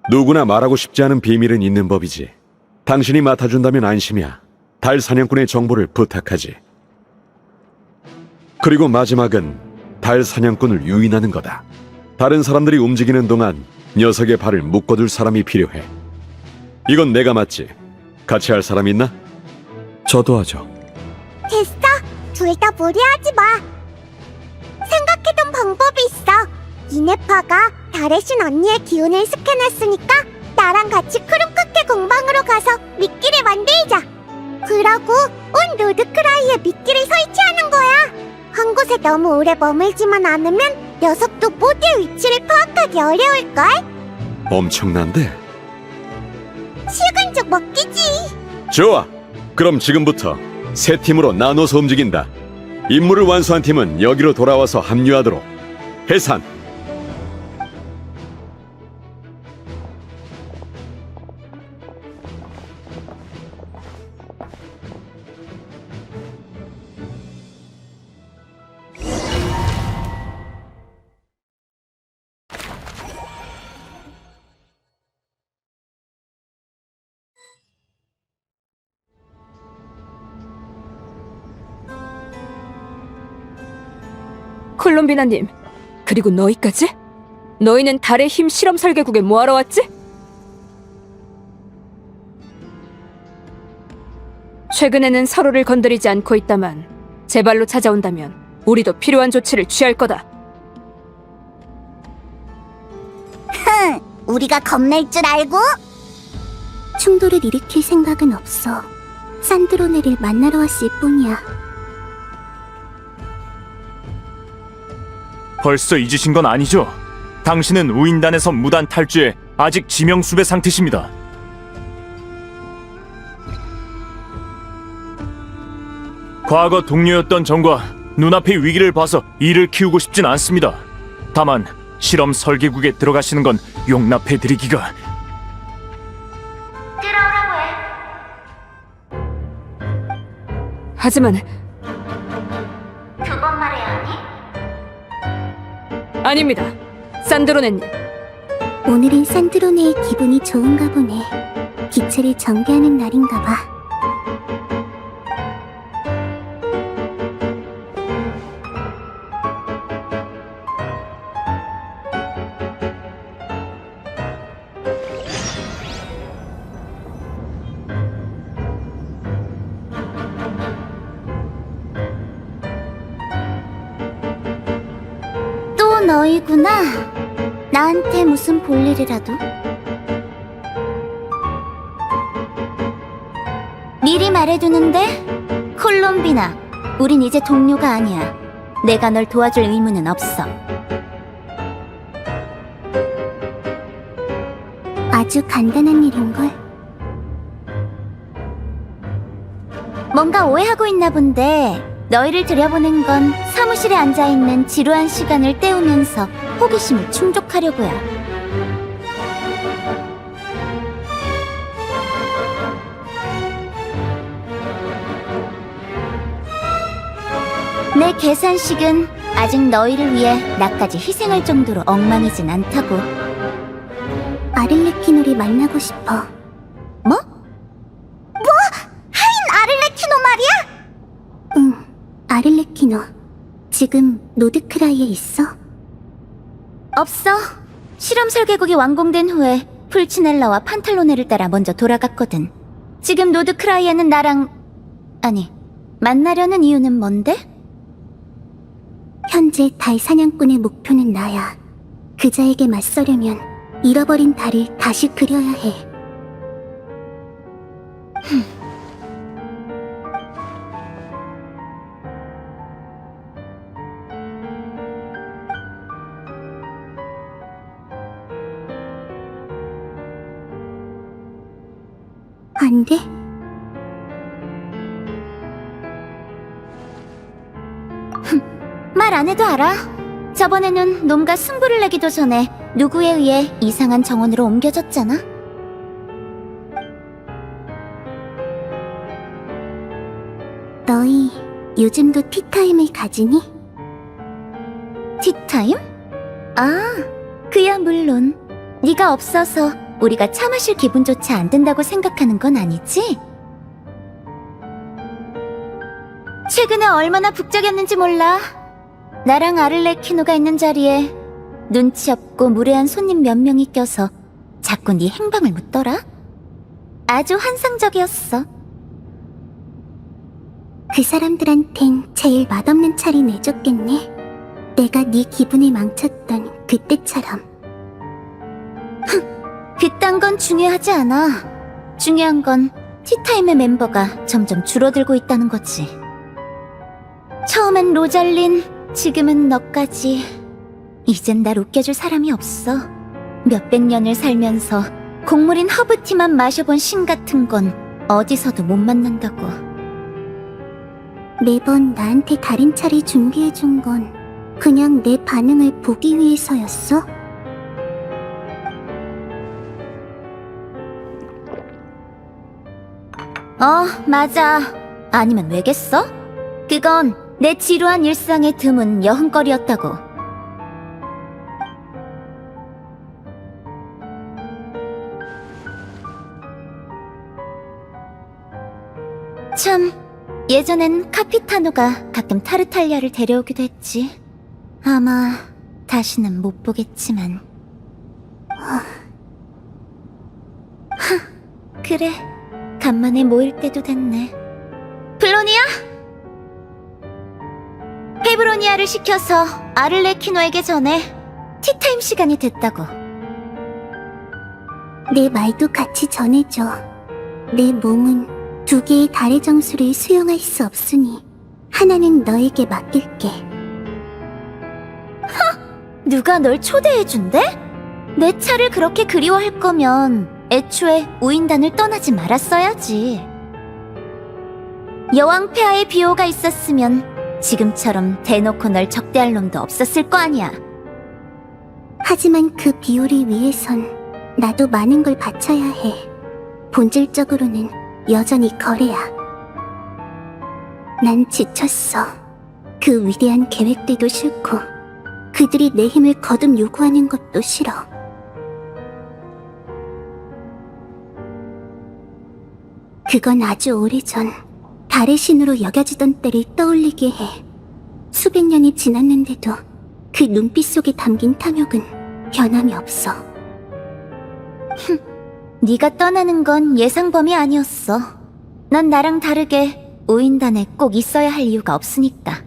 누구나 말하고 싶지 않은 비밀은 있는 법이지. 당신이 맡아준다면 안심이야. 달 사냥꾼의 정보를 부탁하지. 그리고 마지막은 달 사냥꾼을 유인하는 거다. 다른 사람들이 움직이는 동안 녀석의 발을 묶어둘 사람이 필요해. 이건 내가 맞지? 같이 할 사람 있나? 저도 하죠. 됐어. 둘 다 무리하지 마. 생각해둔 방법이 있어. 이네파가 달의 신 언니의 기운을 스캔했으니까 나랑 같이 크룸크케 공방으로 가서 미끼를 만들자. 그러고 온 로드크라이에 미끼를 설치하는 거야. 한 곳에 너무 오래 머물지만 않으면 녀석도 모두의 위치를 파악하기 어려울걸? 엄청난데? 식은죽 먹기지. 좋아! 그럼 지금부터 세 팀으로 나눠서 움직인다. 임무를 완수한 팀은 여기로 돌아와서 합류하도록. 해산! 콜롬비나님, 그리고 너희까지? 너희는 달의 힘 실험 설계국에 뭐하러 왔지? 최근에는 서로를 건드리지 않고 있다만 제발로 찾아온다면 우리도 필요한 조치를 취할 거다. 우리가 겁낼 줄 알고? 충돌을 일으킬 생각은 없어. 산드로네를 만나러 왔을 뿐이야. 벌써 잊으신 건 아니죠? 당신은 우인단에서 무단 탈주해 아직 지명수배 상태십니다. 과거 동료였던 전과 눈앞의 위기를 봐서 이를 키우고 싶진 않습니다. 다만 실험 설계국에 들어가시는 건 용납해드리기가... 하지만 두 번 말해야 하니? 아닙니다, 산드로네님. 오늘은 산드로네의 기분이 좋은가 보네. 기체를 전개하는 날인가 봐. 또 너희구나. 나한테 무슨 볼일이라도? 미리 말해두는데, 콜롬비나, 우린 이제 동료가 아니야. 내가 널 도와줄 의무는 없어. 아주 간단한 일인걸. 뭔가 오해하고 있나 본데, 너희를 들여보낸 건 사무실에 앉아있는 지루한 시간을 때우면서 호기심을 충족하려고야. 내 계산식은 아직 너희를 위해 나까지 희생할 정도로 엉망이진 않다고. 아를레키노를 만나고 싶어. 뭐? 아를레키노 말이야? 응, 아를레키노. 지금 노드크라이에 있어? 없어. 실험 설계국이 완공된 후에 풀치넬라와 판탈로네를 따라 먼저 돌아갔거든. 지금 노드크라이에는 나랑... 아니, 만나려는 이유는 뭔데? 현재 달 사냥꾼의 목표는 나야. 그자에게 맞서려면 잃어버린 달을 다시 그려야 해. 안 돼? 말 안 해도 알아. 저번에는 놈과 승부를 내기도 전에 누구에 의해 이상한 정원으로 옮겨졌잖아. 너희 요즘도 티타임을 가지니? 티타임? 아, 그야 물론. 네가 없어서 우리가 차 마실 기분조차 안 든다고 생각하는 건 아니지? 최근에 얼마나 북적였는지 몰라. 나랑 아를레키노가 있는 자리에 눈치 없고 무례한 손님 몇 명이 껴서 자꾸 네 행방을 묻더라. 아주 환상적이었어. 그 사람들한텐 제일 맛없는 차리 내줬겠네. 내가 네 기분을 망쳤던 그때처럼. 그딴 건 중요하지 않아. 중요한 건 티타임의 멤버가 점점 줄어들고 있다는 거지. 처음엔 로잘린, 지금은 너까지. 이젠 날 웃겨줄 사람이 없어. 몇백 년을 살면서 곡물인 허브티만 마셔본 신 같은 건 어디서도 못 만난다고. 매번 나한테 다른 차를 준비해준 건 그냥 내 반응을 보기 위해서였어? 맞아. 아니면 왜겠어? 그건 내 지루한 일상의 드문 여흥거리였다고. 참, 예전엔 카피타노가 가끔 타르탈리아를 데려오기도 했지. 아마 다시는 못 보겠지만. 그래, 간만에 모일 때도 됐네. 플로니아? 페브로니아를 시켜서 아를레키노에게 전해. 티타임 시간이 됐다고. 내 말도 같이 전해줘. 내 몸은 2개의 달의 정수를 수용할 수 없으니 하나는 너에게 맡길게. 누가 널 초대해준대? 내 차를 그렇게 그리워할 거면 애초에 우인단을 떠나지 말았어야지. 여왕 폐하의 비호가 있었으면 지금처럼 대놓고 널 적대할 놈도 없었을 거 아니야. 하지만 그 비호를 위해선 나도 많은 걸 바쳐야 해. 본질적으로는 여전히 거래야. 난 지쳤어. 그 위대한 계획들도 싫고 그들이 내 힘을 거듭 요구하는 것도 싫어. 그건 아주 오래전 달의 신으로 여겨지던 때를 떠올리게 해. 수백 년이 지났는데도 그 눈빛 속에 담긴 탐욕은 변함이 없어. 네가 떠나는 건 예상 범위 아니었어. 난 나랑 다르게 우인단에 꼭 있어야 할 이유가 없으니까.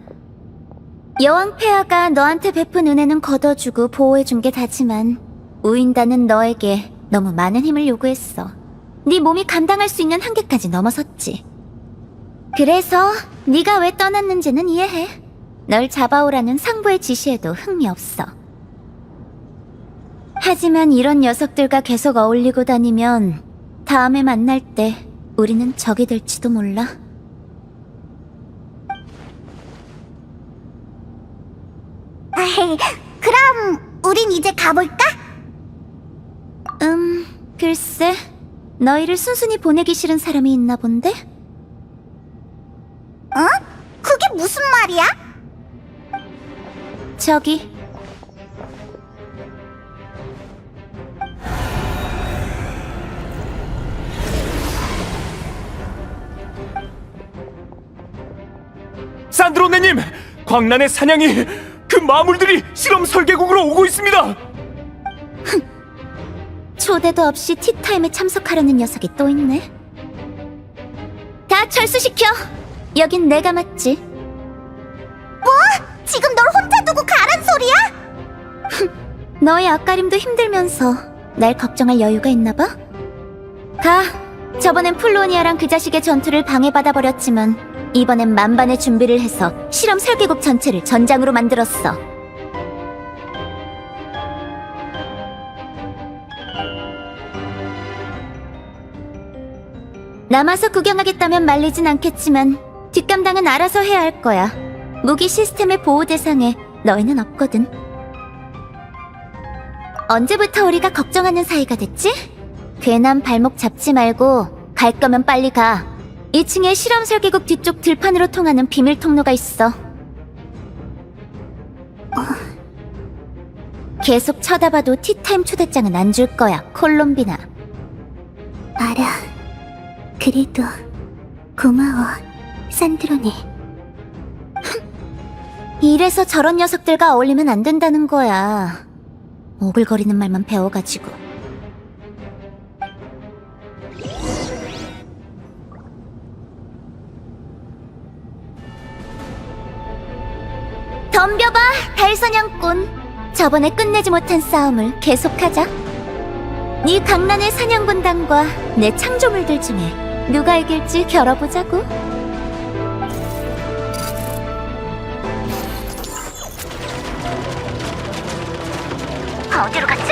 여왕 폐하가 너한테 베푼 은혜는 걷어주고 보호해준 게 다지만 우인단은 너에게 너무 많은 힘을 요구했어. 네 몸이 감당할 수 있는 한계까지 넘어섰지. 그래서 네가 왜 떠났는지는 이해해. 널 잡아오라는 상부의 지시에도 흥미없어. 하지만 이런 녀석들과 계속 어울리고 다니면 다음에 만날 때 우리는 적이 될지도 몰라. 그럼 우린 이제 가볼까? 글쎄. 너희를 순순히 보내기 싫은 사람이 있나 본데? 그게 무슨 말이야? 저기. 산드로네님! 광란의 사냥이 그 마물들이 실험 설계국으로 오고 있습니다! 초대도 없이 티타임에 참석하려는 녀석이 또 있네. 다 철수시켜! 여긴 내가 맞지. 지금 널 혼자 두고 가란 소리야? 너의 앞가림도 힘들면서 날 걱정할 여유가 있나 봐? 가! 저번엔 플로니아랑 그 자식의 전투를 방해받아 버렸지만 이번엔 만반의 준비를 해서 실험 설계국 전체를 전장으로 만들었어. 남아서 구경하겠다면 말리진 않겠지만 뒷감당은 알아서 해야 할 거야. 무기 시스템의 보호 대상에 너희는 없거든. 언제부터 우리가 걱정하는 사이가 됐지? 괜한 발목 잡지 말고 갈 거면 빨리 가. 2층에 실험 설계국 뒤쪽 들판으로 통하는 비밀 통로가 있어. 계속 쳐다봐도 티타임 초대장은 안 줄 거야, 콜롬비나. 알아. 그래도 고마워, 산드로네. 이래서 저런 녀석들과 어울리면 안 된다는 거야. 오글거리는 말만 배워가지고. 덤벼봐, 달사냥꾼. 저번에 끝내지 못한 싸움을 계속하자. 네 강란의 사냥군단과 내 창조물들 중에 누가 이길지 겨뤄보자고. 어디로 갔지?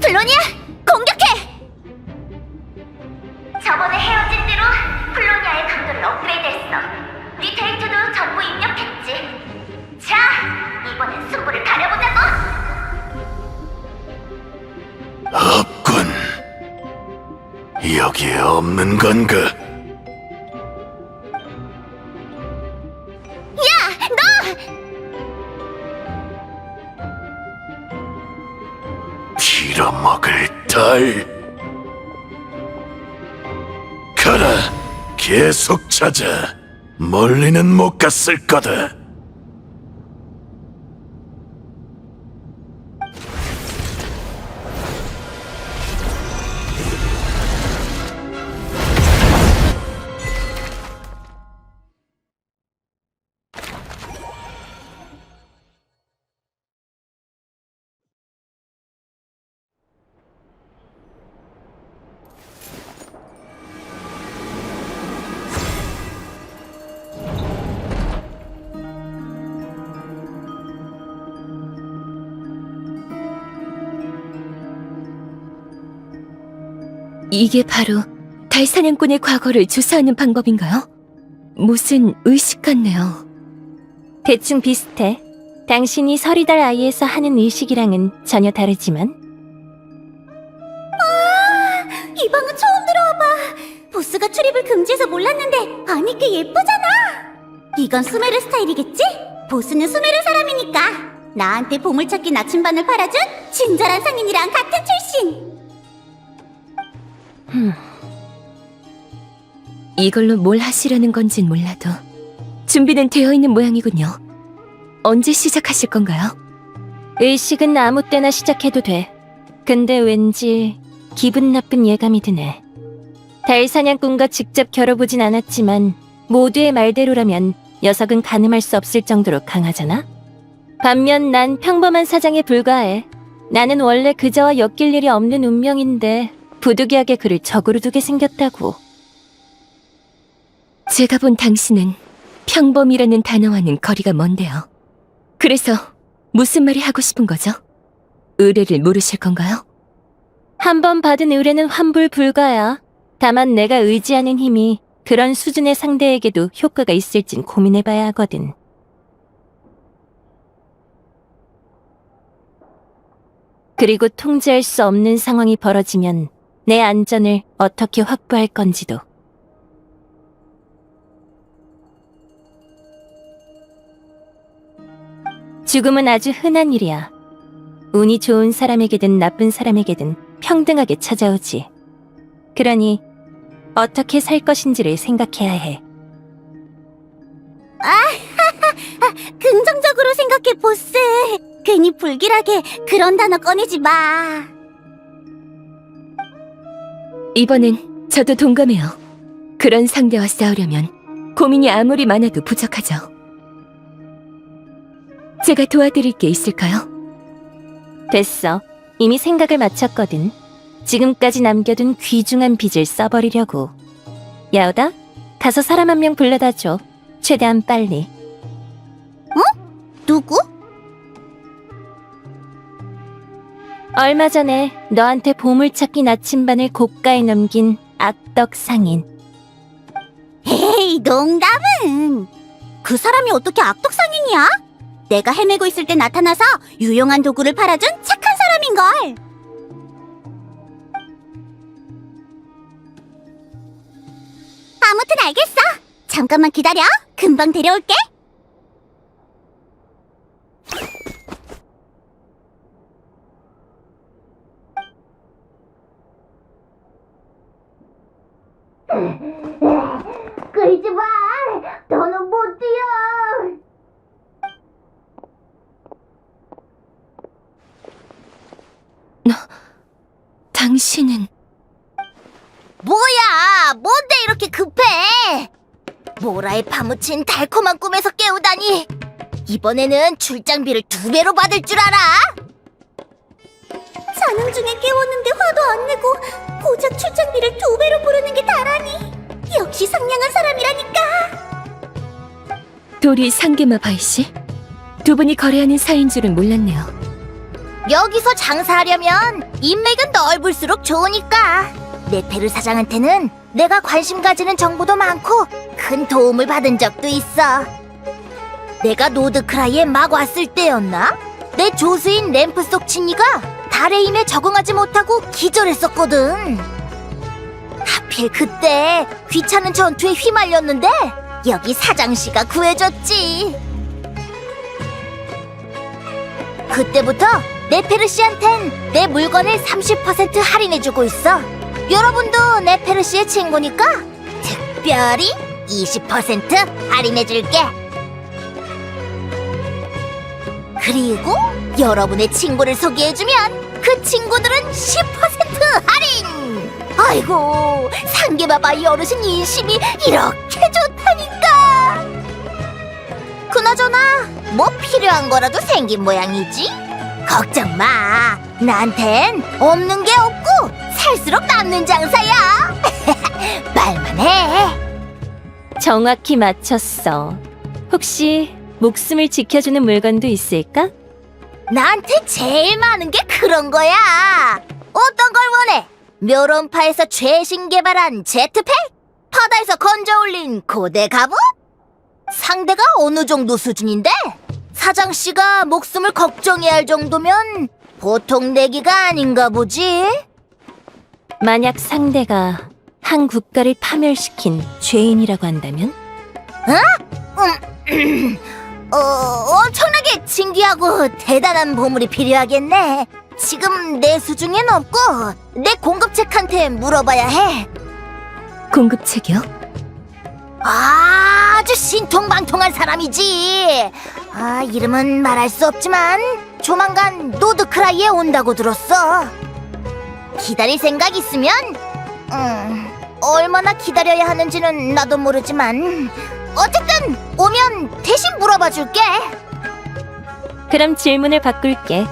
플로니아, 공격해! 저번에 헤어진 대로 플로니아의 강도를 업그레이드했어. 네 데이터도 전부 입력했지. 자, 이번엔 승부를 가려보자고! 없군. 여기에 없는 건가? 야, 너! 빌어먹을 달. 가라, 계속 찾아. 멀리는 못 갔을 거다. 이게 바로 달사냥꾼의 과거를 조사하는 방법인가요? 무슨 의식 같네요. 대충 비슷해. 당신이 서리달 아이에서 하는 의식이랑은 전혀 다르지만. 이 방은 처음 들어와봐. 보스가 출입을 금지해서 몰랐는데 아니께 예쁘잖아. 이건 수메르 스타일이겠지? 보스는 수메르 사람이니까. 나한테 보물찾기 나침반을 팔아준 친절한 상인이랑 같은 출신. 이걸로 뭘 하시려는 건진 몰라도 준비는 되어 있는 모양이군요. 언제 시작하실 건가요? 의식은 아무 때나 시작해도 돼. 근데 왠지 기분 나쁜 예감이 드네. 달사냥꾼과 직접 겨뤄보진 않았지만 모두의 말대로라면 녀석은 가늠할 수 없을 정도로 강하잖아? 반면 난 평범한 사장에 불과해. 나는 원래 그자와 엮일 일이 없는 운명인데 부득이하게 그를 적으로 두게 생겼다고. 제가 본 당신은 평범이라는 단어와는 거리가 먼데요. 그래서 무슨 말이 하고 싶은 거죠? 의뢰를 물으실 건가요? 한 번 받은 의뢰는 환불 불가야. 다만 내가 의지하는 힘이 그런 수준의 상대에게도 효과가 있을진 고민해봐야 하거든. 그리고 통제할 수 없는 상황이 벌어지면 내 안전을 어떻게 확보할 건지도. 죽음은 아주 흔한 일이야. 운이 좋은 사람에게든 나쁜 사람에게든 평등하게 찾아오지. 그러니 어떻게 살 것인지를 생각해야 해. 긍정적으로 생각해, 보스. 괜히 불길하게 그런 단어 꺼내지 마. 이번엔 저도 동감해요. 그런 상대와 싸우려면 고민이 아무리 많아도 부족하죠. 제가 도와드릴 게 있을까요? 됐어. 이미 생각을 마쳤거든. 지금까지 남겨둔 귀중한 빚을 써버리려고. 야오다, 가서 사람 한 명 불러다 줘. 최대한 빨리. 누구? 얼마 전에 너한테 보물찾기 나침반을 고가에 넘긴 악덕 상인. 에이, 농담은. 그 사람이 어떻게 악덕상인이야? 내가 헤매고 있을 때 나타나서 유용한 도구를 팔아준 착한 사람인걸. 아무튼 알겠어. 잠깐만 기다려. 금방 데려올게. 끌지 마! 너는 못 뛰어! 당신은 뭐야? 뭔데 이렇게 급해? 모라에 파묻힌 달콤한 꿈에서 깨우다니. 이번에는 출장비를 2배로 받을 줄 알아? 자는 중에 깨웠는데 화도 안 내고 고작 출장비를 2배로 부르는 게 다라니. 역시 상냥한 사람이라니까. 도리 상게마 바이씨? 두 분이 거래하는 사이인 줄은 몰랐네요. 여기서 장사하려면 인맥은 넓을수록 좋으니까. 네페르 사장한테는 내가 관심 가지는 정보도 많고 큰 도움을 받은 적도 있어. 내가 노드크라이에 막 왔을 때였나? 내 조수인 램프 속 친이가 달의 힘에 적응하지 못하고 기절했었거든. 하필 그때 귀찮은 전투에 휘말렸는데 여기 사장씨가 구해줬지. 그때부터 네페르 씨한텐 내 물건을 30% 할인해주고 있어. 여러분도 네페르 씨의 친구니까 특별히 20% 할인해줄게. 그리고 여러분의 친구를 소개해주면 그 친구들은 10% 할인! 아이고, 상계바바이 어르신 인심이 이렇게 좋다니까! 그나저나 뭐 필요한 거라도 생긴 모양이지? 걱정 마. 나한텐 없는 게 없고 살수록 남는 장사야. 말만 해. 정확히 맞췄어. 혹시 목숨을 지켜주는 물건도 있을까? 나한테 제일 많은 게 그런 거야. 어떤 걸 원해? 묘론파에서 최신 개발한 제트팩? 바다에서 건져 올린 고대 갑옷? 상대가 어느 정도 수준인데? 사장씨가 목숨을 걱정해야 할 정도면 보통 내기가 아닌가 보지? 만약 상대가 한 국가를 파멸시킨 죄인이라고 한다면? 엄청나게 진귀하고 대단한 보물이 필요하겠네. 지금 내 수중엔 없고 내 공급책한테 물어봐야 해. 공급책이요? 아주 신통방통한 사람이지. 이름은 말할 수 없지만 조만간 노드크라이에 온다고 들었어. 기다릴 생각 있으면 얼마나 기다려야 하는지는 나도 모르지만 어쨌든 오면 대신 물어봐 줄게. 그럼 질문을 바꿀게.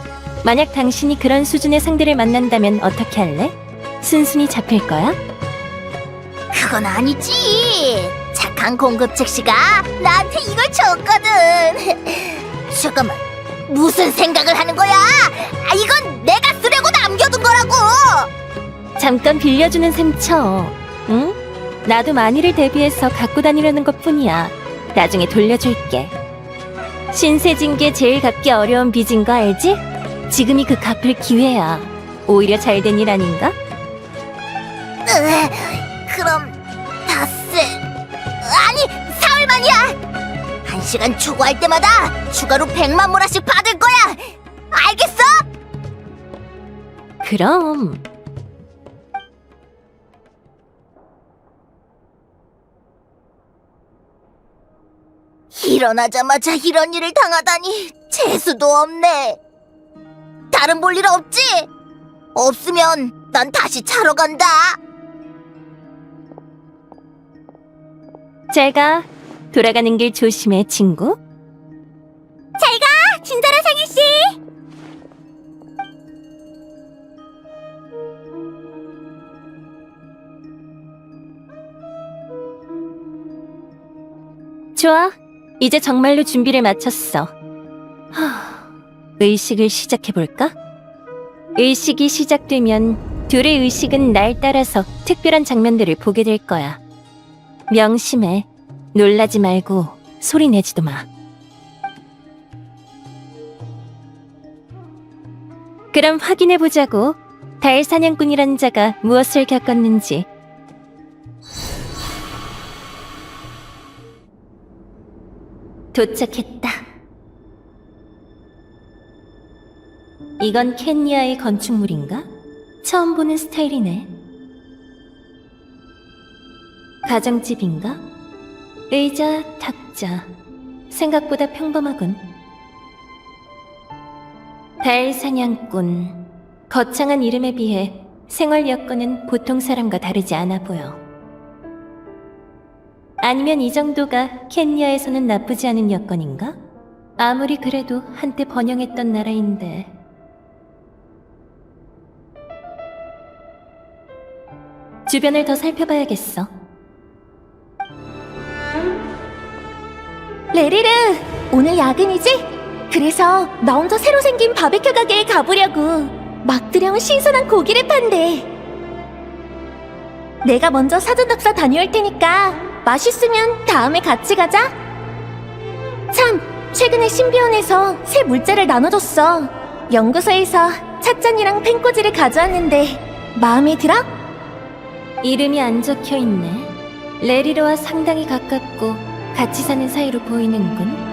만약 당신이 그런 수준의 상대를 만난다면 어떻게 할래? 순순히 잡힐 거야? 그건 아니지. 착한 공급책 씨가 나한테 이걸 줬거든. 잠깐만, 무슨 생각을 하는 거야? 이건 내가 쓰려고 남겨둔 거라고. 잠깐 빌려주는 셈 쳐. 응? 나도 만일을 대비해서 갖고 다니려는 것뿐이야. 나중에 돌려줄게. 신세진께 제일 갚기 어려운 빚인 거 알지? 지금이 그 갚을 기회야. 오히려 잘된 일 아닌가? 그럼 닷새 아니 사흘만이야. 1시간 초과할 때마다 추가로 100만 모라씩 받을 거야. 알겠어? 그럼. 일어나자마자 이런 일을 당하다니 재수도 없네. 다른 볼 일 없지? 없으면 난 다시 차러 간다. 잘 가. 돌아가는 길 조심해, 친구. 잘 가, 친절한 상일씨. 좋아. 이제 정말로 준비를 마쳤어. 의식을 시작해볼까? 의식이 시작되면 둘의 의식은 날 따라서 특별한 장면들을 보게 될 거야. 명심해. 놀라지 말고 소리 내지도 마. 그럼 확인해보자고. 달 사냥꾼이란 자가 무엇을 겪었는지. 도착했다. 이건 켄니아의 건축물인가? 처음 보는 스타일이네. 가정집인가? 의자, 탁자. 생각보다 평범하군. 달 사냥꾼. 거창한 이름에 비해 생활 여건은 보통 사람과 다르지 않아 보여. 아니면 이 정도가 켄니아에서는 나쁘지 않은 여건인가? 아무리 그래도 한때 번영했던 나라인데. 주변을 더 살펴봐야겠어. 레리르, 오늘 야근이지? 그래서 나 혼자 새로 생긴 바베큐 가게에 가보려고. 막 들여온 신선한 고기를 판대. 내가 먼저 사전답사 다녀올 테니까 맛있으면 다음에 같이 가자. 참, 최근에 신비원에서 새 물자를 나눠줬어. 연구소에서 찻잔이랑 펜꽂이를 가져왔는데 마음에 들어? 이름이 안 적혀 있네. 레리로와 상당히 가깝고 같이 사는 사이로 보이는군.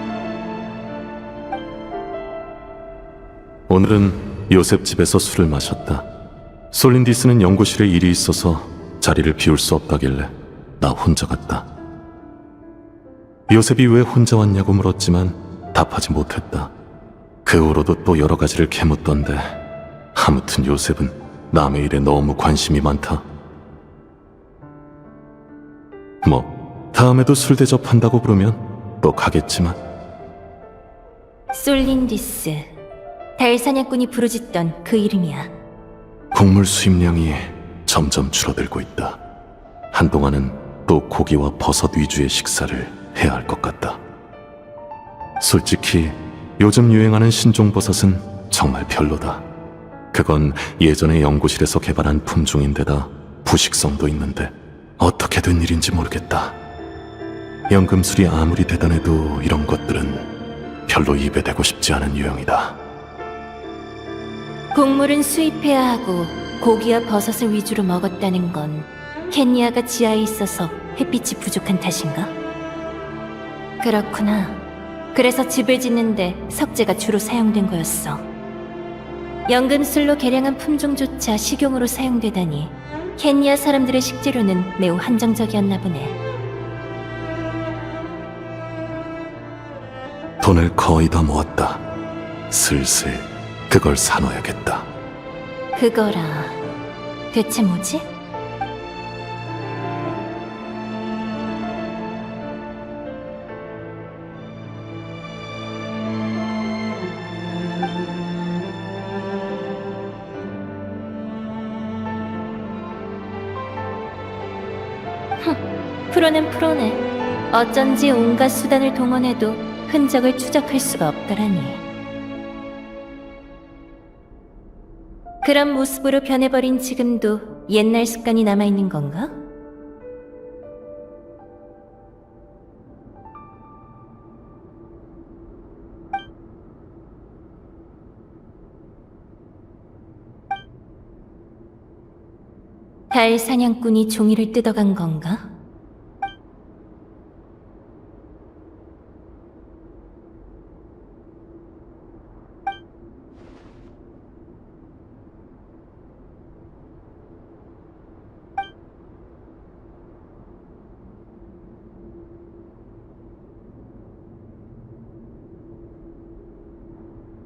오늘은 요셉 집에서 술을 마셨다. 솔린디스는 연구실에 일이 있어서 자리를 비울 수 없다길래 나 혼자 갔다. 요셉이 왜 혼자 왔냐고 물었지만 답하지 못했다. 그 후로도 또 여러 가지를 캐묻던데 아무튼 요셉은 남의 일에 너무 관심이 많다. 뭐 다음에도 술 대접한다고 부르면 또 가겠지만. 솔린디스. 달 사냥꾼이 부르짖던 그 이름이야. 곡물 수입량이 점점 줄어들고 있다. 한동안은 또 고기와 버섯 위주의 식사를 해야 할 것 같다. 솔직히 요즘 유행하는 신종버섯은 정말 별로다. 그건 예전에 연구실에서 개발한 품종인데다 부식성도 있는데 어떻게 된 일인지 모르겠다. 연금술이 아무리 대단해도 이런 것들은 별로 입에 대고 싶지 않은 유형이다. 곡물은 수입해야 하고 고기와 버섯을 위주로 먹었다는 건 켄니아가 지하에 있어서 햇빛이 부족한 탓인가? 그렇구나. 그래서 집을 짓는데 석재가 주로 사용된 거였어. 연금술로 개량한 품종조차 식용으로 사용되다니 켄니아 사람들의 식재료는 매우 한정적이었나 보네. 돈을 거의 다 모았다. 슬슬 그걸 사놔야겠다. 그거라. 대체 뭐지? 프로는 프로네. 어쩐지 온갖 수단을 동원해도 흔적을 추적할 수가 없더라니. 그런 모습으로 변해버린 지금도 옛날 습관이 남아있는 건가? 달 사냥꾼이 종이를 뜯어간 건가?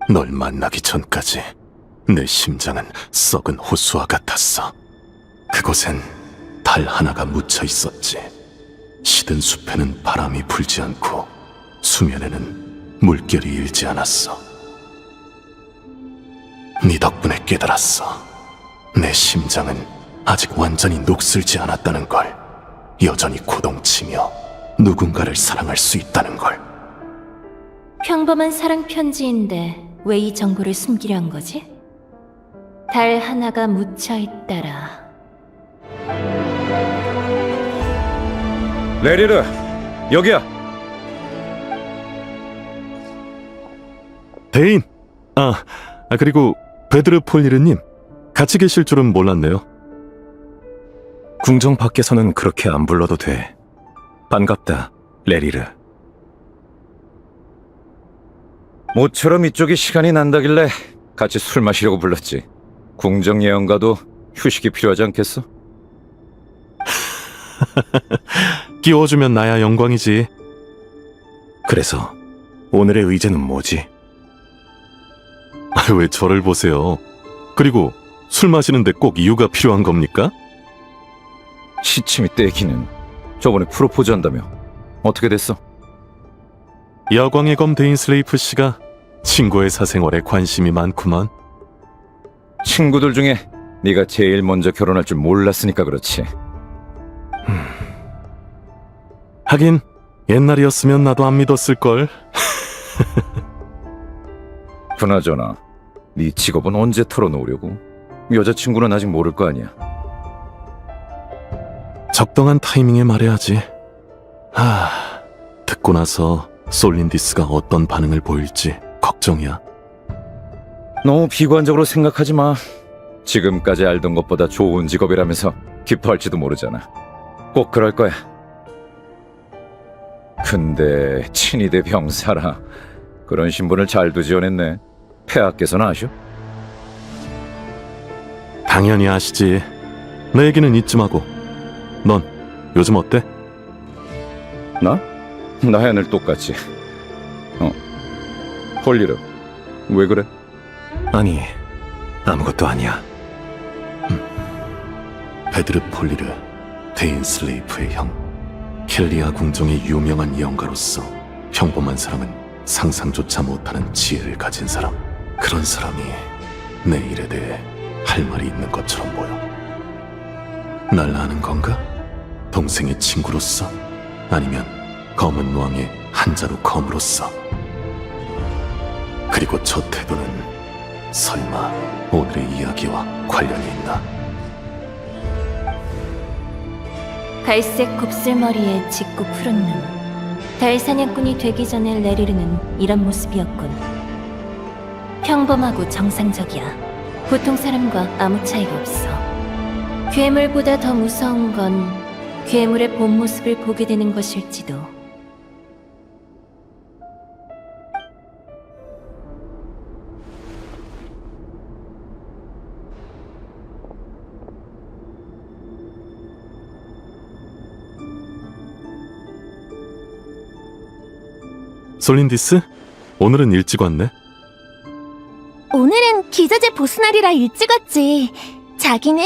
널 만나기 전까지 내 심장은 썩은 호수와 같았어. 그곳엔 달 하나가 묻혀 있었지. 시든 숲에는 바람이 불지 않고 수면에는 물결이 일지 않았어. 네 덕분에 깨달았어. 내 심장은 아직 완전히 녹슬지 않았다는 걸. 여전히 고동치며 누군가를 사랑할 수 있다는 걸. 평범한 사랑 편지인데 왜 이 정보를 숨기려 한 거지? 달 하나가 묻혀 있더라. 레리르, 여기야. 대인! 그리고 베드르 폴리르님, 같이 계실 줄은 몰랐네요. 궁정 밖에서는 그렇게 안 불러도 돼. 반갑다, 레리르. 모처럼 이쪽이 시간이 난다길래 같이 술 마시려고 불렀지. 궁정 예언가도 휴식이 필요하지 않겠어? 끼워주면 나야 영광이지. 그래서 오늘의 의제는 뭐지? 왜 저를 보세요? 그리고 술 마시는데 꼭 이유가 필요한 겁니까? 시침이 떼기는 저번에 프로포즈 한다며. 어떻게 됐어? 야광의 검 데인 슬레이프 씨가 친구의 사생활에 관심이 많구만. 친구들 중에 네가 제일 먼저 결혼할 줄 몰랐으니까 그렇지. 하긴 옛날이었으면 나도 안 믿었을걸. 그나저나 네 직업은 언제 털어놓으려고? 여자친구는 아직 모를 거 아니야. 적당한 타이밍에 말해야지. 듣고 나서 솔린디스가 어떤 반응을 보일지 걱정이야. 너무 비관적으로 생각하지 마. 지금까지 알던 것보다 좋은 직업이라면서 기뻐할지도 모르잖아. 꼭 그럴 거야. 근데 친위대 병사라 그런 신분을 잘도 지어냈네. 폐하께서는 아셔? 당연히 아시지. 내 얘기는 이쯤 하고. 넌 요즘 어때? 나? 나야 늘 똑같지. 폴리르, 왜 그래? 아니, 아무것도 아니야. 베드르 폴리르, 데인 슬레이프의 형. 켈리아 궁정의 유명한 예언가로서 평범한 사람은 상상조차 못하는 지혜를 가진 사람. 그런 사람이 내 일에 대해 할 말이 있는 것처럼 보여. 날 아는 건가? 동생의 친구로서? 아니면 검은 왕의 한자루 검으로서? 그리고 저 태도는 설마 오늘의 이야기와 관련이 있나? 갈색 곱슬머리에 짙고 푸른 눈. 달 사냥꾼이 되기 전에 레리르는 이런 모습이었군. 평범하고 정상적이야. 보통 사람과 아무 차이가 없어. 괴물보다 더 무서운 건 괴물의 본 모습을 보게 되는 것일지도. 솔린디스? 오늘은 일찍 왔네. 오늘은 기자재 보스날이라 일찍 왔지. 자기는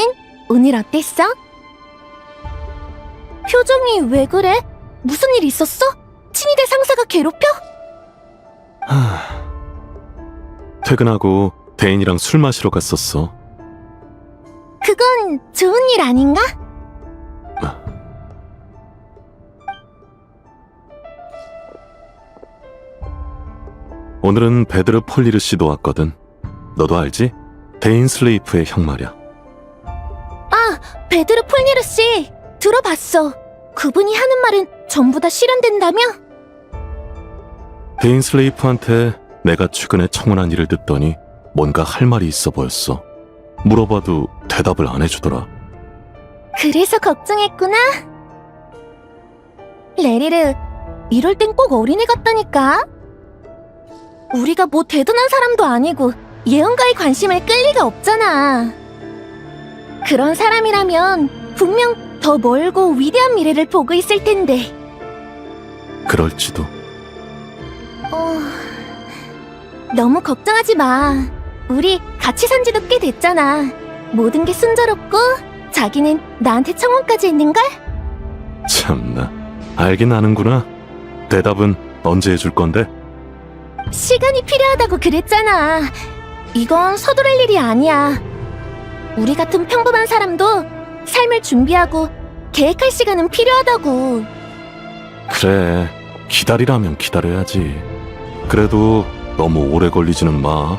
오늘 어땠어? 표정이 왜 그래? 무슨 일 있었어? 친위대 상사가 괴롭혀? 퇴근하고 데인이랑 술 마시러 갔었어. 그건 좋은 일 아닌가? 오늘은 베드르 폴리르 씨도 왔거든. 너도 알지? 데인 슬레이프의 형 말이야. 베드르 폴니르 씨 들어봤어. 그분이 하는 말은 전부 다 실현된다며? 데인 슬레이프한테 내가 최근에 청혼한 일을 듣더니 뭔가 할 말이 있어 보였어. 물어봐도 대답을 안 해주더라. 그래서 걱정했구나. 레리르, 이럴 땐 꼭 어린애 같다니까. 우리가 뭐 대단한 사람도 아니고 예언가의 관심을 끌 리가 없잖아. 그런 사람이라면 분명 더 멀고 위대한 미래를 보고 있을 텐데. 그럴지도. 너무 걱정하지 마. 우리 같이 산 지도 꽤 됐잖아. 모든 게 순조롭고 자기는 나한테 청혼까지 했는걸? 참나, 알긴 아는구나. 대답은 언제 해줄 건데? 시간이 필요하다고 그랬잖아. 이건 서두를 일이 아니야. 우리 같은 평범한 사람도 삶을 준비하고 계획할 시간은 필요하다고. 그래, 기다리라면 기다려야지. 그래도 너무 오래 걸리지는 마.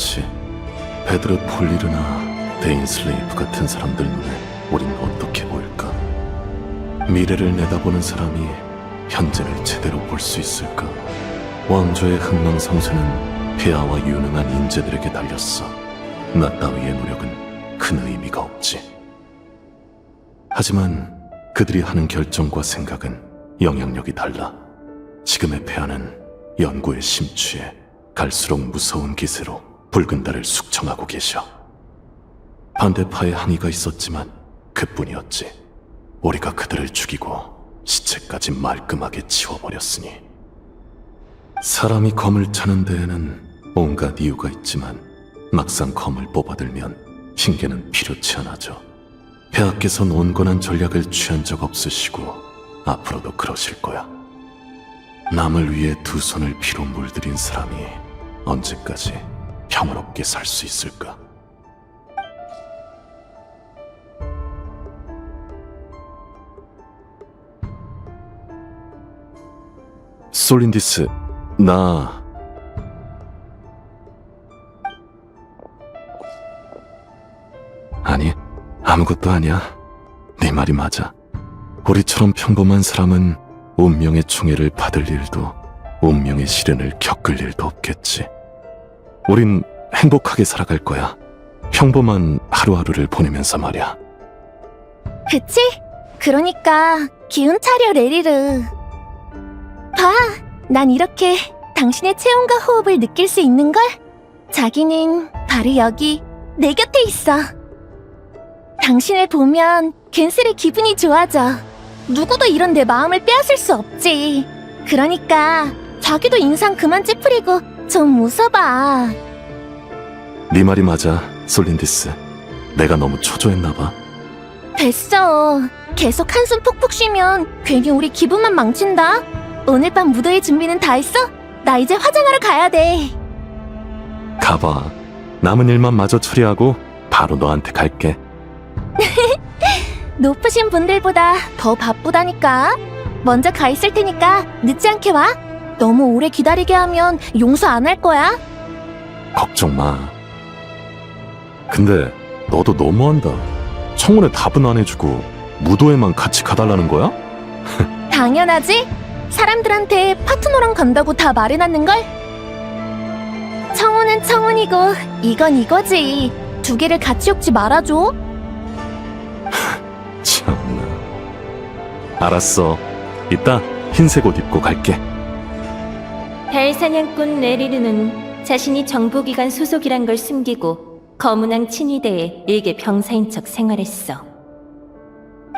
그렇지. 베드르 폴리르나 데인 슬레이프 같은 사람들 눈에 우린 어떻게 보일까? 미래를 내다보는 사람이 현재를 제대로 볼 수 있을까? 왕조의 흥망성쇠는 폐하와 유능한 인재들에게 달렸어. 나 따위의 노력은 큰 의미가 없지. 하지만 그들이 하는 결정과 생각은 영향력이 달라. 지금의 폐하는 연구에 심취해 갈수록 무서운 기세로 붉은 달을 숙청하고 계셔. 반대파의 항의가 있었지만 그뿐이었지. 우리가 그들을 죽이고 시체까지 말끔하게 치워버렸으니. 사람이 검을 차는 데에는 온갖 이유가 있지만 막상 검을 뽑아들면 핑계는 필요치 않아죠. 폐하께선 온건한 전략을 취한 적 없으시고 앞으로도 그러실 거야. 남을 위해 두 손을 피로 물들인 사람이 언제까지 평화롭게 살 수 있을까? 솔린디스, 나... 아니, 아무것도 아니야. 네 말이 맞아. 우리처럼 평범한 사람은 운명의 총애를 받을 일도 운명의 시련을 겪을 일도 없겠지. 우린 행복하게 살아갈 거야. 평범한 하루하루를 보내면서 말이야. 그치? 그러니까 기운 차려, 레리르. 봐, 난 이렇게 당신의 체온과 호흡을 느낄 수 있는걸? 자기는 바로 여기 내 곁에 있어. 당신을 보면 괜스레 기분이 좋아져. 누구도 이런 내 마음을 빼앗을 수 없지. 그러니까 자기도 인상 그만 찌푸리고 좀 웃어봐. 네 말이 맞아, 솔린디스. 내가 너무 초조했나봐. 됐어. 계속 한숨 푹푹 쉬면 괜히 우리 기분만 망친다. 오늘 밤 무도회 준비는 다 했어? 나 이제 화장하러 가야 돼. 가봐. 남은 일만 마저 처리하고 바로 너한테 갈게. 높으신 분들보다 더 바쁘다니까. 먼저 가 있을 테니까 늦지 않게 와. 너무 오래 기다리게 하면 용서 안 할 거야. 걱정 마. 근데 너도 너무한다. 청혼에 답은 안 해주고 무도회만 같이 가달라는 거야? 당연하지. 사람들한테 파트너랑 간다고 다 말해놨는걸? 청혼은 청혼이고 이건 이거지. 두 개를 같이 엮지 말아줘. 참나. 알았어. 이따 흰색 옷 입고 갈게. 달 사냥꾼 레리르는 자신이 정보기관 소속이란 걸 숨기고 검은왕 친위대에 일개 병사인 척 생활했어.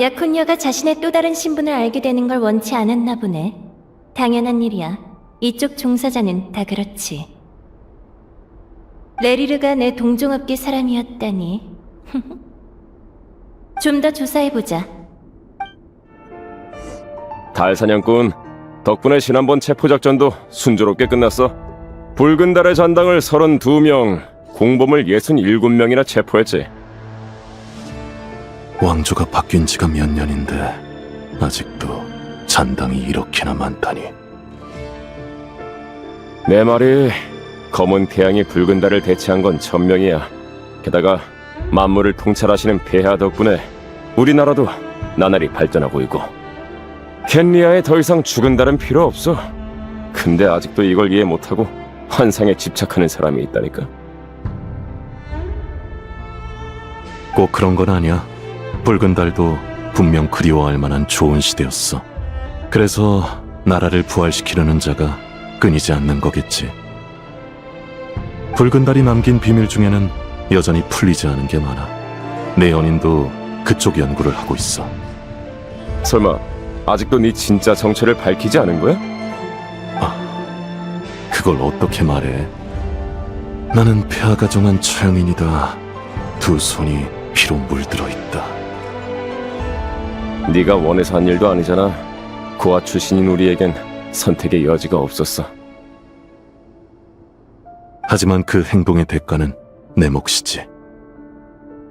약혼녀가 자신의 또 다른 신분을 알게 되는 걸 원치 않았나 보네. 당연한 일이야. 이쪽 종사자는 다 그렇지. 레리르가 내 동종업계 사람이었다니. 좀 더 조사해보자. 달사냥꾼, 덕분에 지난번 체포작전도 순조롭게 끝났어. 붉은 달의 잔당을 32명, 공범을 67명이나 체포했지. 왕조가 바뀐 지가 몇 년인데 아직도 잔당이 이렇게나 많다니. 내 말이 검은 태양이 붉은 달을 대체한 건 천명이야. 게다가 만물을 통찰하시는 폐하 덕분에 우리나라도 나날이 발전하고 있고 켄리아에 더 이상 죽은 달은 필요 없어. 근데 아직도 이걸 이해 못하고 환상에 집착하는 사람이 있다니까. 꼭 그런 건 아니야. 붉은 달도 분명 그리워할 만한 좋은 시대였어. 그래서 나라를 부활시키려는 자가 끊이지 않는 거겠지. 붉은 달이 남긴 비밀 중에는 여전히 풀리지 않은 게 많아. 내 연인도 그쪽 연구를 하고 있어. 설마 아직도 네 진짜 정체를 밝히지 않은 거야? 그걸 어떻게 말해? 나는 폐하가 정한 처형인이다. 두 손이 피로 물들어 있다. 네가 원해서 한 일도 아니잖아. 고아 출신인 우리에겐 선택의 여지가 없었어. 하지만 그 행동의 대가는 내 몫이지.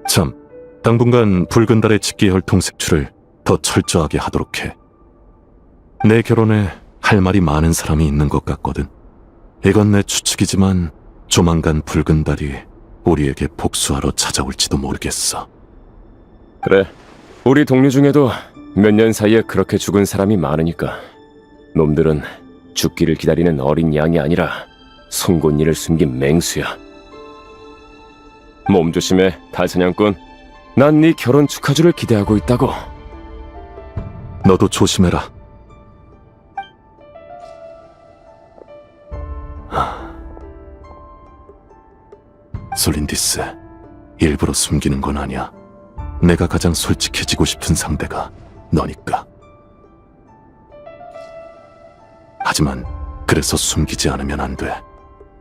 참, 당분간 붉은 달의 직계 혈통 색출을 더 철저하게 하도록 해. 내 결혼에 할 말이 많은 사람이 있는 것 같거든. 이건 내 추측이지만 조만간 붉은 달이 우리에게 복수하러 찾아올지도 모르겠어. 그래, 우리 동료 중에도 몇 년 사이에 그렇게 죽은 사람이 많으니까 놈들은 죽기를 기다리는 어린 양이 아니라 송곳니를 숨긴 맹수야. 몸 조심해, 달사냥꾼. 난 네 결혼 축하주를 기대하고 있다고. 너도 조심해라. 솔린디스, 일부러 숨기는 건 아니야. 내가 가장 솔직해지고 싶은 상대가 너니까. 하지만 그래서 숨기지 않으면 안 돼.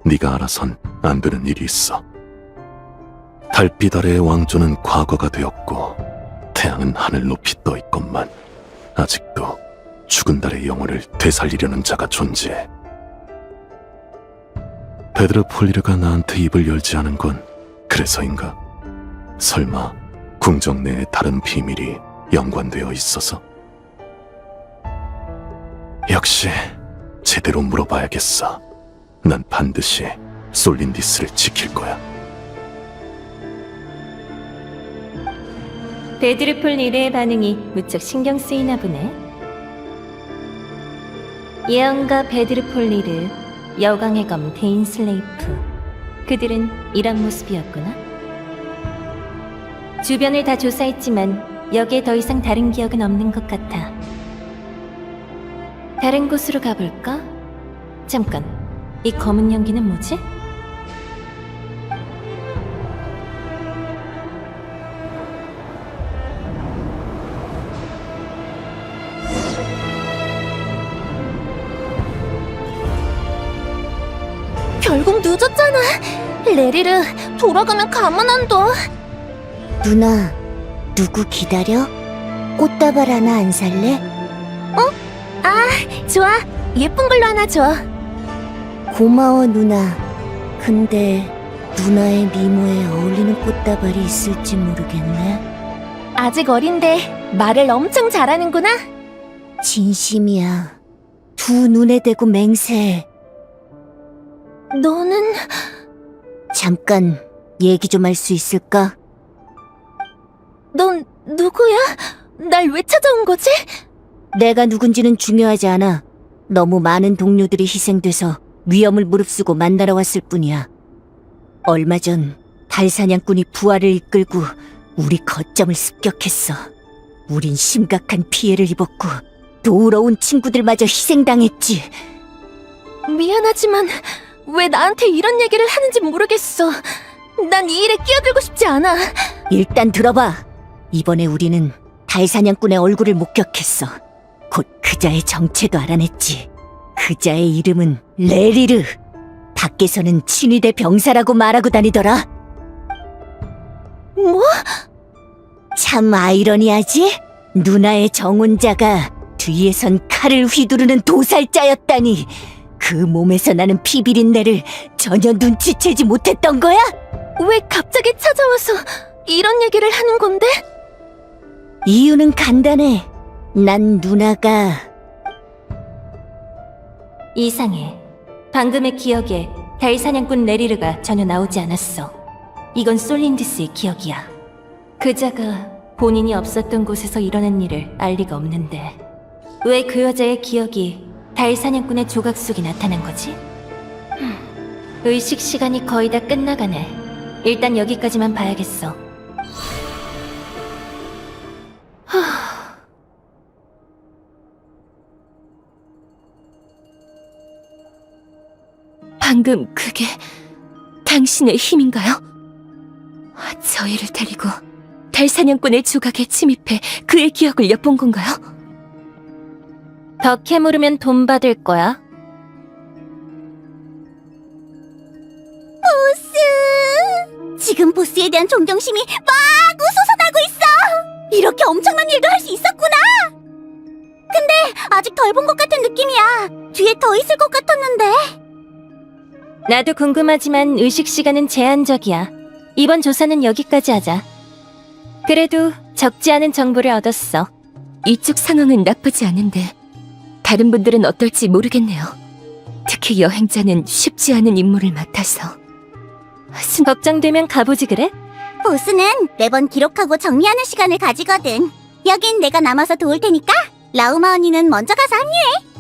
네가 알아선 안 되는 일이 있어. 달빛 아래의 왕조는 과거가 되었고 태양은 하늘 높이 떠 있건만 아직도 죽은 달의 영혼을 되살리려는 자가 존재해. 베드르 폴리르가 나한테 입을 열지 않은 건 그래서인가? 설마 궁정 내에 다른 비밀이 연관되어 있어서? 역시 제대로 물어봐야겠어. 난 반드시 솔린디스를 지킬 거야. 베드르폴 리르의 반응이 무척 신경 쓰이나 보네. 예언가 베드르폴 리르, 여광의 검 데인 슬레이프. 그들은 이런 모습이었구나. 주변을 다 조사했지만 여기에 더 이상 다른 기억은 없는 것 같아. 다른 곳으로 가볼까? 잠깐, 이 검은 연기는 뭐지? 결국 늦었잖아. 레리르, 돌아가면 가만 안 둬. 누나, 누구 기다려? 꽃다발 하나 안 살래? 좋아, 예쁜 걸로 하나 줘. 고마워, 누나. 근데 누나의 미모에 어울리는 꽃다발이 있을지 모르겠네. 아직 어린데 말을 엄청 잘하는구나. 진심이야. 두 눈에 대고 맹세해. 너는 잠깐 얘기 좀 할 수 있을까? 넌 누구야? 날 왜 찾아온 거지? 내가 누군지는 중요하지 않아. 너무 많은 동료들이 희생돼서 위험을 무릅쓰고 만나러 왔을 뿐이야. 얼마 전 달사냥꾼이 부하를 이끌고 우리 거점을 습격했어. 우린 심각한 피해를 입었고 도우러 온 친구들마저 희생당했지. 미안하지만 왜 나한테 이런 얘기를 하는지 모르겠어. 난 이 일에 끼어들고 싶지 않아. 일단 들어봐. 이번에 우리는 달사냥꾼의 얼굴을 목격했어. 곧 그자의 정체도 알아냈지. 그자의 이름은 레리르. 밖에서는 친위대 병사라고 말하고 다니더라. 뭐? 참 아이러니하지? 누나의 정혼자가 뒤에선 칼을 휘두르는 도살자였다니. 그 몸에서 나는 피 비린내를 전혀 눈치채지 못했던 거야? 왜 갑자기 찾아와서 이런 얘기를 하는 건데? 이유는 간단해. 난 누나가 이상해. 방금의 기억에 달사냥꾼 레리르가 전혀 나오지 않았어. 이건 솔린디스의 기억이야. 그자가 본인이 없었던 곳에서 일어난 일을 알 리가 없는데 왜 그 여자의 기억이 달사냥꾼의 조각 속에 나타난 거지? 의식 시간이 거의 다 끝나가네. 일단 여기까지만 봐야겠어. 방금 그게 당신의 힘인가요? 저희를 데리고 달사냥꾼의 조각에 침입해 그의 기억을 엿본 건가요? 더 캐물으면 돈 받을 거야. 지금 보스에 대한 존경심이 마구 솟아나고 있어. 이렇게 엄청난 일도 할 수 있었구나. 근데 아직 덜 본 것 같은 느낌이야. 뒤에 더 있을 것 같았는데. 나도 궁금하지만 의식 시간은 제한적이야. 이번 조사는 여기까지 하자. 그래도 적지 않은 정보를 얻었어. 이쪽 상황은 나쁘지 않은데 다른 분들은 어떨지 모르겠네요. 특히 여행자는 쉽지 않은 임무를 맡아서. 걱정되면 가보지 그래? 보스는 매번 기록하고 정리하는 시간을 가지거든. 여긴 내가 남아서 도울 테니까 라우마 언니는 먼저 가서 합류해.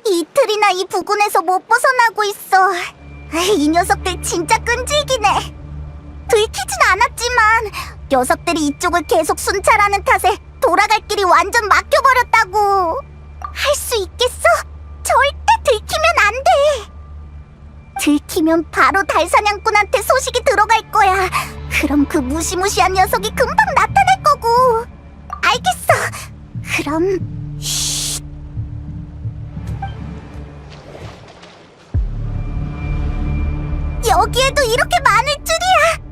이틀이나 이 부근에서 못 벗어나고 있어. 이 녀석들 진짜 끈질기네. 들키진 않았지만 녀석들이 이쪽을 계속 순찰하는 탓에 돌아갈 길이 완전 막혀버렸다고. 할 수 있겠어? 절대 들키면 안 돼. 들키면 바로 달사냥꾼한테 소식이 들어갈 거야. 그럼 그 무시무시한 녀석이 금방 나타날 거고. 알겠어. 그럼 쉿. 여기에도 이렇게 많을 줄이야.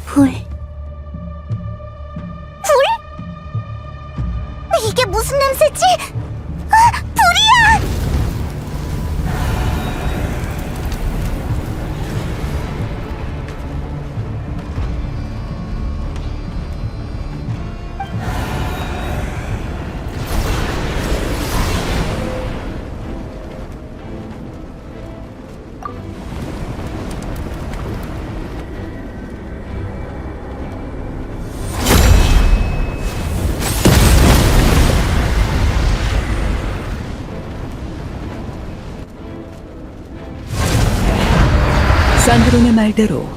불. 이게 무슨 냄새지? 아, 불이야! 산드론의 말대로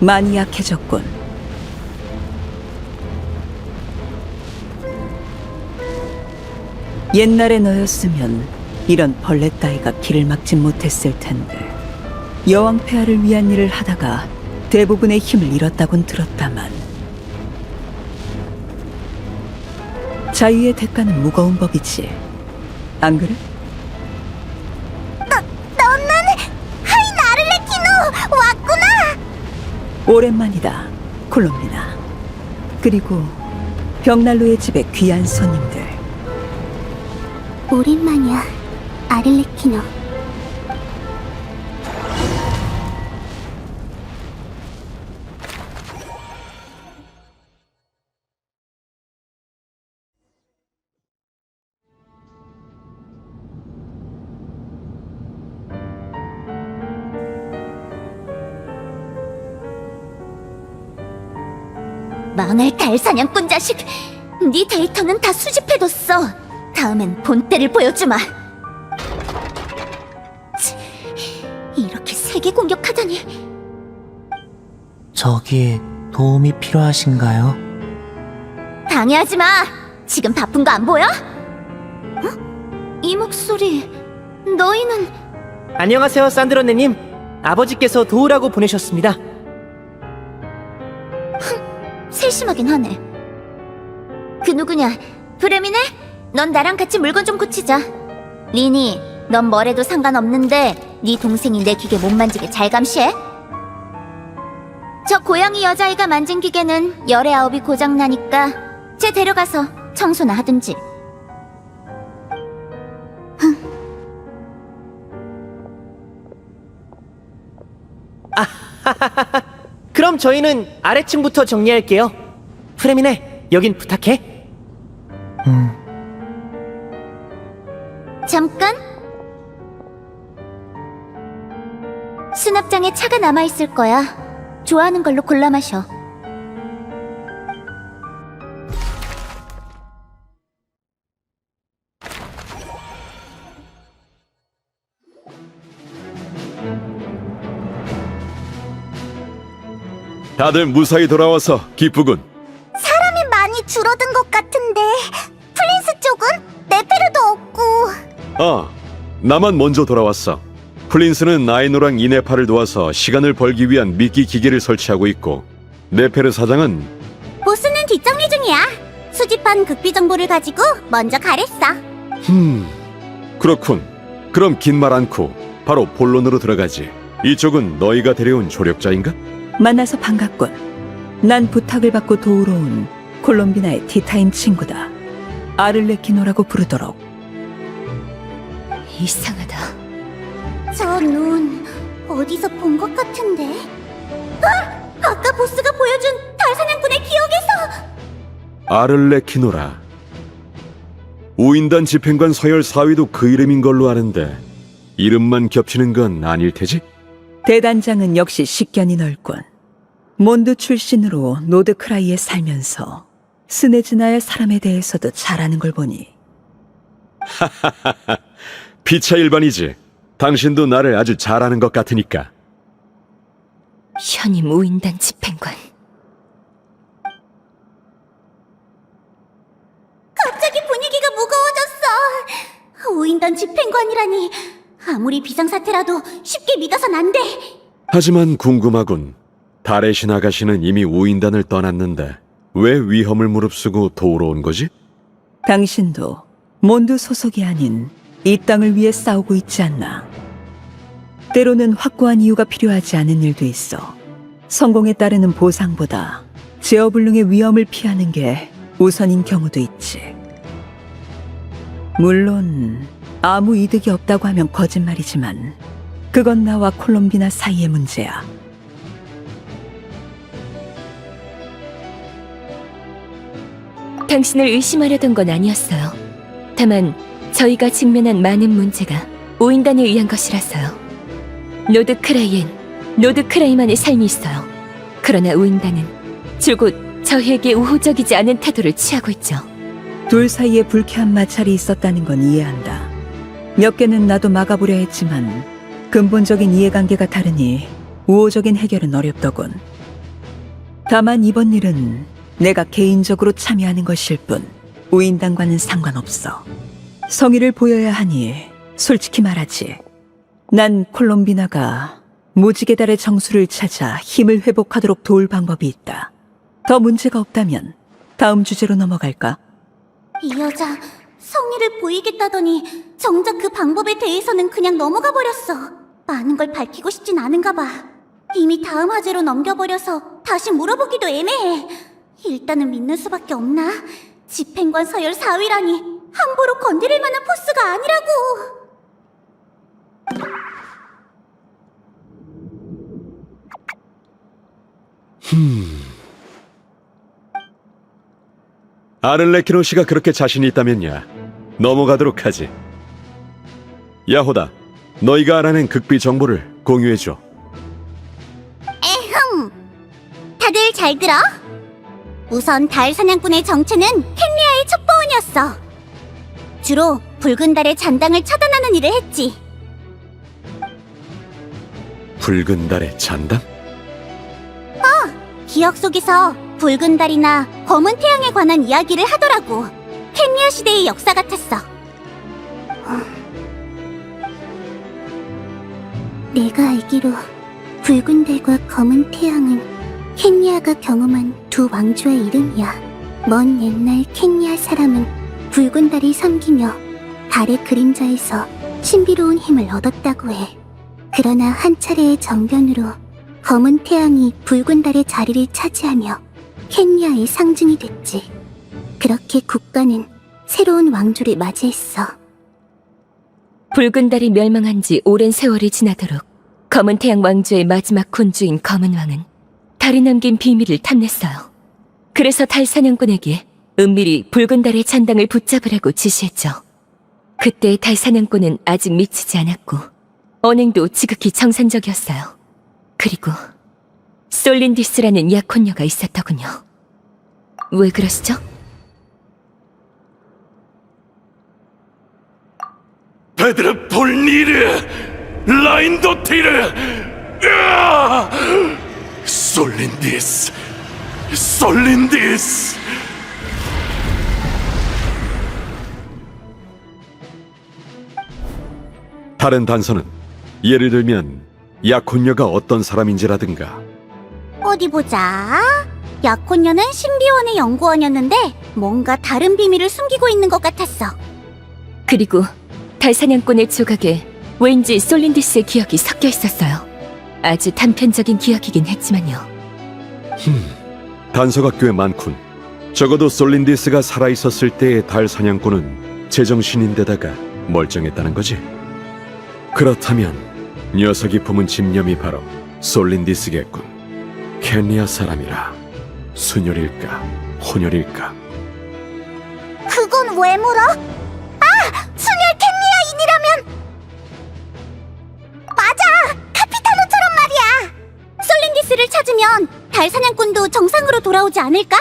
많이 약해졌군. 옛날에 너였으면 이런 벌레 따위가 길을 막진 못했을 텐데. 여왕 폐하를 위한 일을 하다가 대부분의 힘을 잃었다곤 들었다만 자유의 대가는 무거운 법이지. 안 그래? 너는 하인 아를레키노 왔구나! 오랜만이다, 콜롬비나. 그리고 벽난로의 집에 귀한 손님들. 오랜만이야, 아를레키노. 망할 달사냥꾼 자식! 네 데이터는 다 수집해뒀어. 다음엔 본때를 보여주마. 치, 이렇게 세게 공격하다니. 저기 도움이 필요하신가요? 방해하지 마. 지금 바쁜 거 안 보여? 어? 이 목소리. 너희는 안녕하세요, 산드로네님. 아버지께서 도우라고 보내셨습니다. 세심하긴 하네. 그 누구냐? 브레미네? 넌 나랑 같이 물건 좀 고치자. 리니, 넌 뭐래도 상관없는데 네 동생이 내 기계 못 만지게 잘 감시해. 저 고양이 여자아이가 만진 기계는 열의 아홉이 고장나니까 쟤 데려가서 청소나 하든지. 그럼 저희는 아래층부터 정리할게요. 프레미네, 여긴 부탁해. 잠깐. 수납장에 차가 남아있을 거야. 좋아하는 걸로 골라 마셔. 다들 무사히 돌아와서 기쁘군. 사람이 많이 줄어든 것 같은데 플린스 쪽은 네페르도 없고. 아, 나만 먼저 돌아왔어. 플린스는 나이노랑 이네파를 도와서 시간을 벌기 위한 미끼 기계를 설치하고 있고, 네페르 사장은 보스는 뒷정리 중이야. 수집한 극비 정보를 가지고 먼저 가랬어. 그렇군. 그럼 긴 말 않고 바로 본론으로 들어가지. 이쪽은 너희가 데려온 조력자인가? 만나서 반갑군. 난 부탁을 받고 도우러 온 콜롬비나의 티타임 친구다. 아를레키노라고 부르도록. 이상하다. 저 눈 어디서 본 것 같은데? 아까 보스가 보여준 달 사냥꾼의 기억에서! 아를레키노라. 우인단 집행관 서열 4위도 그 이름인 걸로 아는데 이름만 겹치는 건 아닐 테지? 대단장은 역시 식견이 넓군. 몬드 출신으로 노드크라이에 살면서 스네즈나의 사람에 대해서도 잘 아는 걸 보니 피차일반이지. 당신도 나를 아주 잘 아는 것 같으니까. 현임 우인단 집행관. 갑자기 분위기가 무거워졌어. 오인단 집행관이라니. 아무리 비상사태라도 쉽게 믿어선 안 돼. 하지만 궁금하군. 달의 신 아가씨는 이미 우인단을 떠났는데 왜 위험을 무릅쓰고 도우러 온 거지? 당신도 몬드 소속이 아닌 이 땅을 위해 싸우고 있지 않나. 때로는 확고한 이유가 필요하지 않은 일도 있어. 성공에 따르는 보상보다 제어불능의 위험을 피하는 게 우선인 경우도 있지. 물론 아무 이득이 없다고 하면 거짓말이지만 그건 나와 콜롬비나 사이의 문제야. 당신을 의심하려던 건 아니었어요. 다만 저희가 직면한 많은 문제가 오인단에 의한 것이라서요. 노드크라이만의 삶이 있어요. 그러나 오인단은 줄곧 저희에게 우호적이지 않은 태도를 취하고 있죠. 둘 사이에 불쾌한 마찰이 있었다는 건 이해한다. 몇 개는 나도 막아보려 했지만 근본적인 이해관계가 다르니 우호적인 해결은 어렵더군. 다만 이번 일은 내가 개인적으로 참여하는 것일 뿐 우인단과는 상관없어. 성의를 보여야 하니 솔직히 말하지. 난 콜롬비나가 무지개 달의 정수를 찾아 힘을 회복하도록 도울 방법이 있다. 더 문제가 없다면 다음 주제로 넘어갈까? 이 여자 성의를 보이겠다더니 정작 그 방법에 대해서는 그냥 넘어가 버렸어. 많은 걸 밝히고 싶진 않은가 봐. 이미 다음 화제로 넘겨버려서 다시 물어보기도 애매해. 일단은 믿는 수밖에 없나? 집행관 서열 4위라니 함부로 건드릴 만한 포스가 아니라고. 아를레키노 씨가 그렇게 자신이 있다면야 넘어가도록 하지. 야호다, 너희가 알아낸 극비 정보를 공유해줘. 다들 잘 들어? 우선 달 사냥꾼의 정체는 켄리아의 첩보원이었어. 주로 붉은 달의 잔당을 차단하는 일을 했지. 붉은 달의 잔당? 기억 속에서 붉은 달이나 검은 태양에 관한 이야기를 하더라고. 켄리아 시대의 역사 같았어. 내가 알기로 붉은 달과 검은 태양은 켄리아가 경험한 두 왕조의 이름이야. 먼 옛날 켄리아 사람은 붉은 달을 섬기며 달의 그림자에서 신비로운 힘을 얻었다고 해. 그러나 한 차례의 정변으로 검은 태양이 붉은 달의 자리를 차지하며 켄리아의 상징이 됐지. 그렇게 국가는 새로운 왕조를 맞이했어. 붉은 달이 멸망한 지 오랜 세월이 지나도록 검은 태양 왕조의 마지막 군주인 검은 왕은 달이 남긴 비밀을 탐냈어요. 그래서 달 사냥꾼에게 은밀히 붉은 달의 잔당을 붙잡으라고 지시했죠. 그때 달 사냥꾼은 아직 미치지 않았고 언행도 지극히 정상적이었어요. 그리고 솔린디스라는 약혼녀가 있었더군요. 왜 그러시죠? 베드르 폴니르 라인도티르 솔린디스. 다른 단서는 예를 들면 약혼녀가 어떤 사람인지라든가. 어디 보자. 약혼녀는 신비원의 연구원이었는데 뭔가 다른 비밀을 숨기고 있는 것 같았어. 그리고 달 사냥꾼의 조각에 왠지 솔린디스의 기억이 섞여 있었어요. 아주 단편적인 기억이긴 했지만요. 단서가 꽤 많군. 적어도 솔린디스가 살아있었을 때의 달 사냥꾼은 제정신인데다가 멀쩡했다는 거지. 그렇다면 녀석이 품은 집념이 바로 솔린디스겠군. 켄리아 사람이라 순혈일까 혼혈일까? 그건 왜 물어? 순혈 캔리아인이라면 맞아! 카피타노처럼 말이야! 솔린디스를 찾으면 달 사냥꾼도 정상으로 돌아오지 않을까?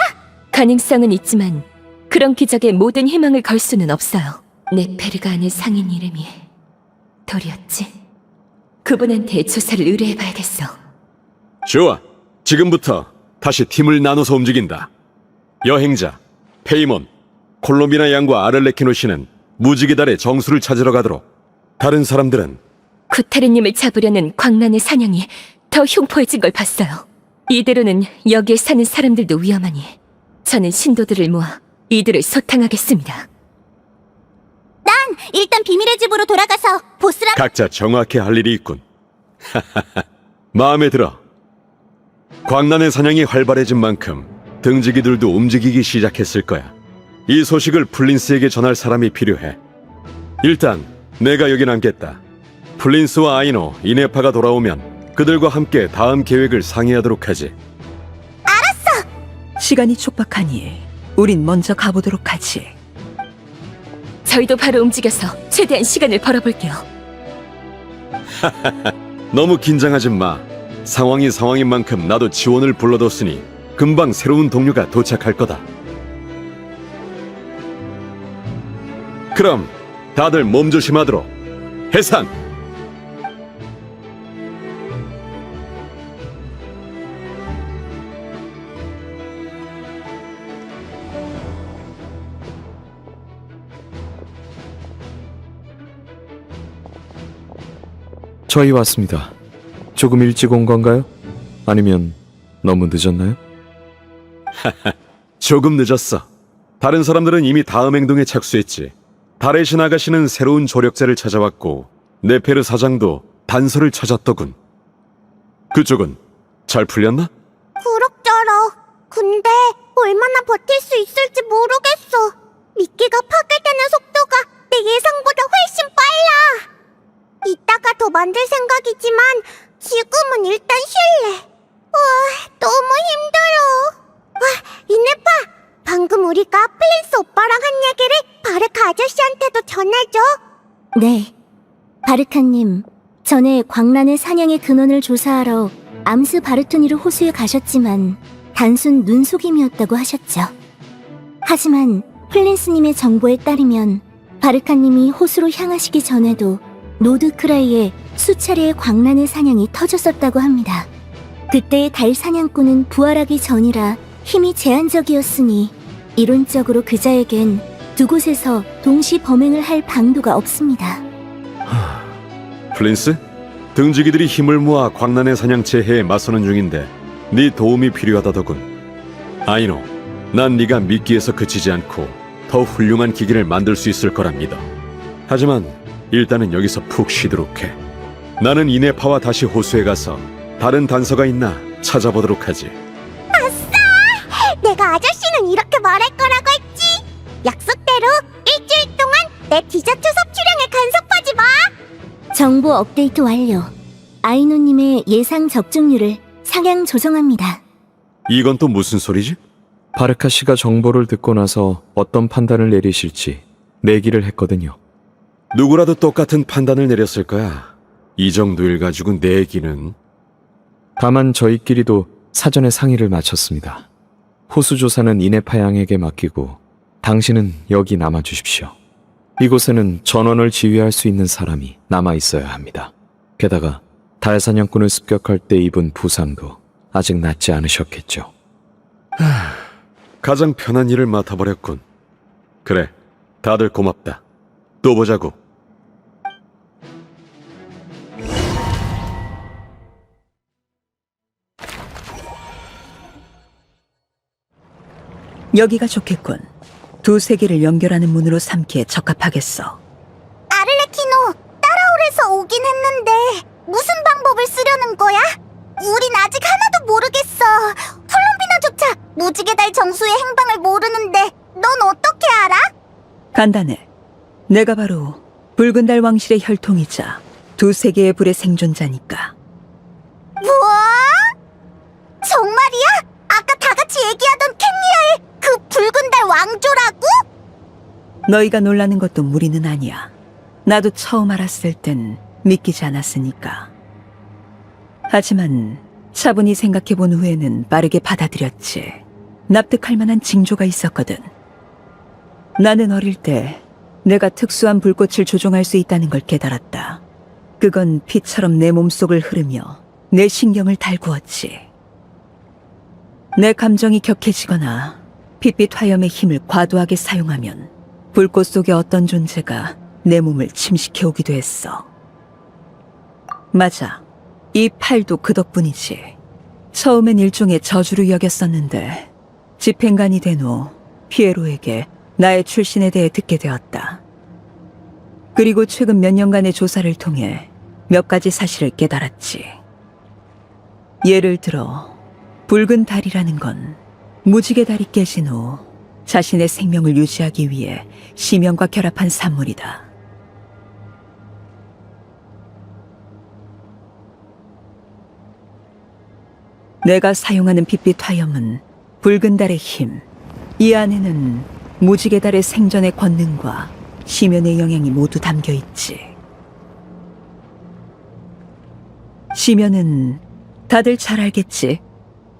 가능성은 있지만 그런 기적에 모든 희망을 걸 수는 없어요. 네페르가 아는 상인 이름이 돌이었지? 그분한테 조사를 의뢰해봐야겠어. 좋아. 지금부터 다시 팀을 나눠서 움직인다. 여행자, 페이몬, 콜롬비나 양과 아를레키노 씨는 무지개달의 정수를 찾으러 가도록. 다른 사람들은 쿠타르님을 잡으려는 광란의 사냥이 더 흉포해진 걸 봤어요. 이대로는 여기에 사는 사람들도 위험하니 저는 신도들을 모아 이들을 소탕하겠습니다. 일단 비밀의 집으로 돌아가서 보스랑 각자 정확히 할 일이 있군. 마음에 들어. 광란의 사냥이 활발해진 만큼 등지기들도 움직이기 시작했을 거야. 이 소식을 플린스에게 전할 사람이 필요해. 일단 내가 여기 남겠다. 플린스와 아이노, 이네파가 돌아오면 그들과 함께 다음 계획을 상의하도록 하지. 시간이 촉박하니 우린 먼저 가보도록 하지. 저희도 바로 움직여서 최대한 시간을 벌어볼게요. 너무 긴장하지 마. 상황이 상황인 만큼 나도 지원을 불러뒀으니 금방 새로운 동료가 도착할 거다. 그럼 다들 몸조심하도록. 해산! 저희 왔습니다. 조금 일찍 온 건가요? 아니면 너무 늦었나요? 조금 늦었어. 다른 사람들은 이미 다음 행동에 착수했지. 달의 신 아가씨는 새로운 조력자를 찾아왔고 네페르 사장도 단서를 찾았더군. 그쪽은 잘 풀렸나? 그럭저럭. 근데 얼마나 버틸 수 있을지 모르겠어. 미끼가 파괴되는 속도가 내 예상보다 훨씬 빨라. 이따가 더 만들 생각이지만 지금은 일단 쉴래. 너무 힘들어. 이네파, 방금 우리가 플린스 오빠랑 한 얘기를 바르카 아저씨한테도 전해줘. 네, 바르카님, 전에 광란의 사냥의 근원을 조사하러 암스 바르토니르 호수에 가셨지만 단순 눈속임이었다고 하셨죠. 하지만 플린스님의 정보에 따르면 바르카님이 호수로 향하시기 전에도 노드크라이에 수차례의 광란의 사냥이 터졌었다고 합니다. 그때의 달 사냥꾼은 부활하기 전이라 힘이 제한적이었으니 이론적으로 그자에겐 두 곳에서 동시 범행을 할 방도가 없습니다. 플린스? 등지기들이 힘을 모아 광란의 사냥체해에 맞서는 중인데 네 도움이 필요하다더군. 아이노, 난 네가 미끼에서 그치지 않고 더 훌륭한 기기를 만들 수 있을 거라 믿어. 하지만 일단은 여기서 푹 쉬도록 해. 나는 이네파와 다시 호수에 가서 다른 단서가 있나 찾아보도록 하지. 내가 아저씨는 이렇게 말할 거라고 했지. 약속대로 일주일 동안 내 디저트 섭취량을 간섭하지 마. 정보 업데이트 완료. 아이노님의 예상 적중률을 상향 조정합니다. 이건 또 무슨 소리지? 바르카 씨가 정보를 듣고 나서 어떤 판단을 내리실지 내기를 했거든요. 누구라도 똑같은 판단을 내렸을 거야. 이 정도 일 가지고 내기는. 다만 저희끼리도 사전에 상의를 마쳤습니다. 호수 조사는 이네파 양에게 맡기고 당신은 여기 남아주십시오. 이곳에는 전원을 지휘할 수 있는 사람이 남아있어야 합니다. 게다가 달 사냥꾼을 습격할 때 입은 부상도 아직 낫지 않으셨겠죠. 가장 편한 일을 맡아버렸군. 그래, 다들 고맙다. 또 보자고. 여기가 좋겠군. 두 세계를 연결하는 문으로 삼기에 적합하겠어. 아를레키노, 따라오래. 퀴노에서 오긴 했는데 무슨 방법을 쓰려는 거야? 우린 아직 하나도 모르겠어. 콜롬비나조차 무지개 달 정수의 행방을 모르는데 넌 어떻게 알아? 간단해. 내가 바로 붉은 달 왕실의 혈통이자 두 세계의 불의 생존자니까. 뭐? 정말이야? 아까 다 같이 얘기하던 캔리아의 그 붉은 달 왕조라고? 너희가 놀라는 것도 무리는 아니야. 나도 처음 알았을 땐 믿기지 않았으니까. 하지만 차분히 생각해본 후에는 빠르게 받아들였지. 납득할 만한 징조가 있었거든. 나는 어릴 때 내가 특수한 불꽃을 조종할 수 있다는 걸 깨달았다. 그건 피처럼 내 몸속을 흐르며 내 신경을 달구었지. 내 감정이 격해지거나 핏빛 화염의 힘을 과도하게 사용하면 불꽃 속의 어떤 존재가 내 몸을 침식해오기도 했어. 맞아. 이 팔도 그 덕분이지. 처음엔 일종의 저주로 여겼었는데 집행관이 된 후 피에로에게 나의 출신에 대해 듣게 되었다. 그리고 최근 몇 년간의 조사를 통해 몇 가지 사실을 깨달았지. 예를 들어 붉은 달이라는 건 무지개 달이 깨진 후 자신의 생명을 유지하기 위해 심연과 결합한 산물이다. 내가 사용하는 핏빛 화염은 붉은 달의 힘, 이 안에는 무지개 달의 생존의 권능과 심연의 영향이 모두 담겨 있지. 심연은 다들 잘 알겠지.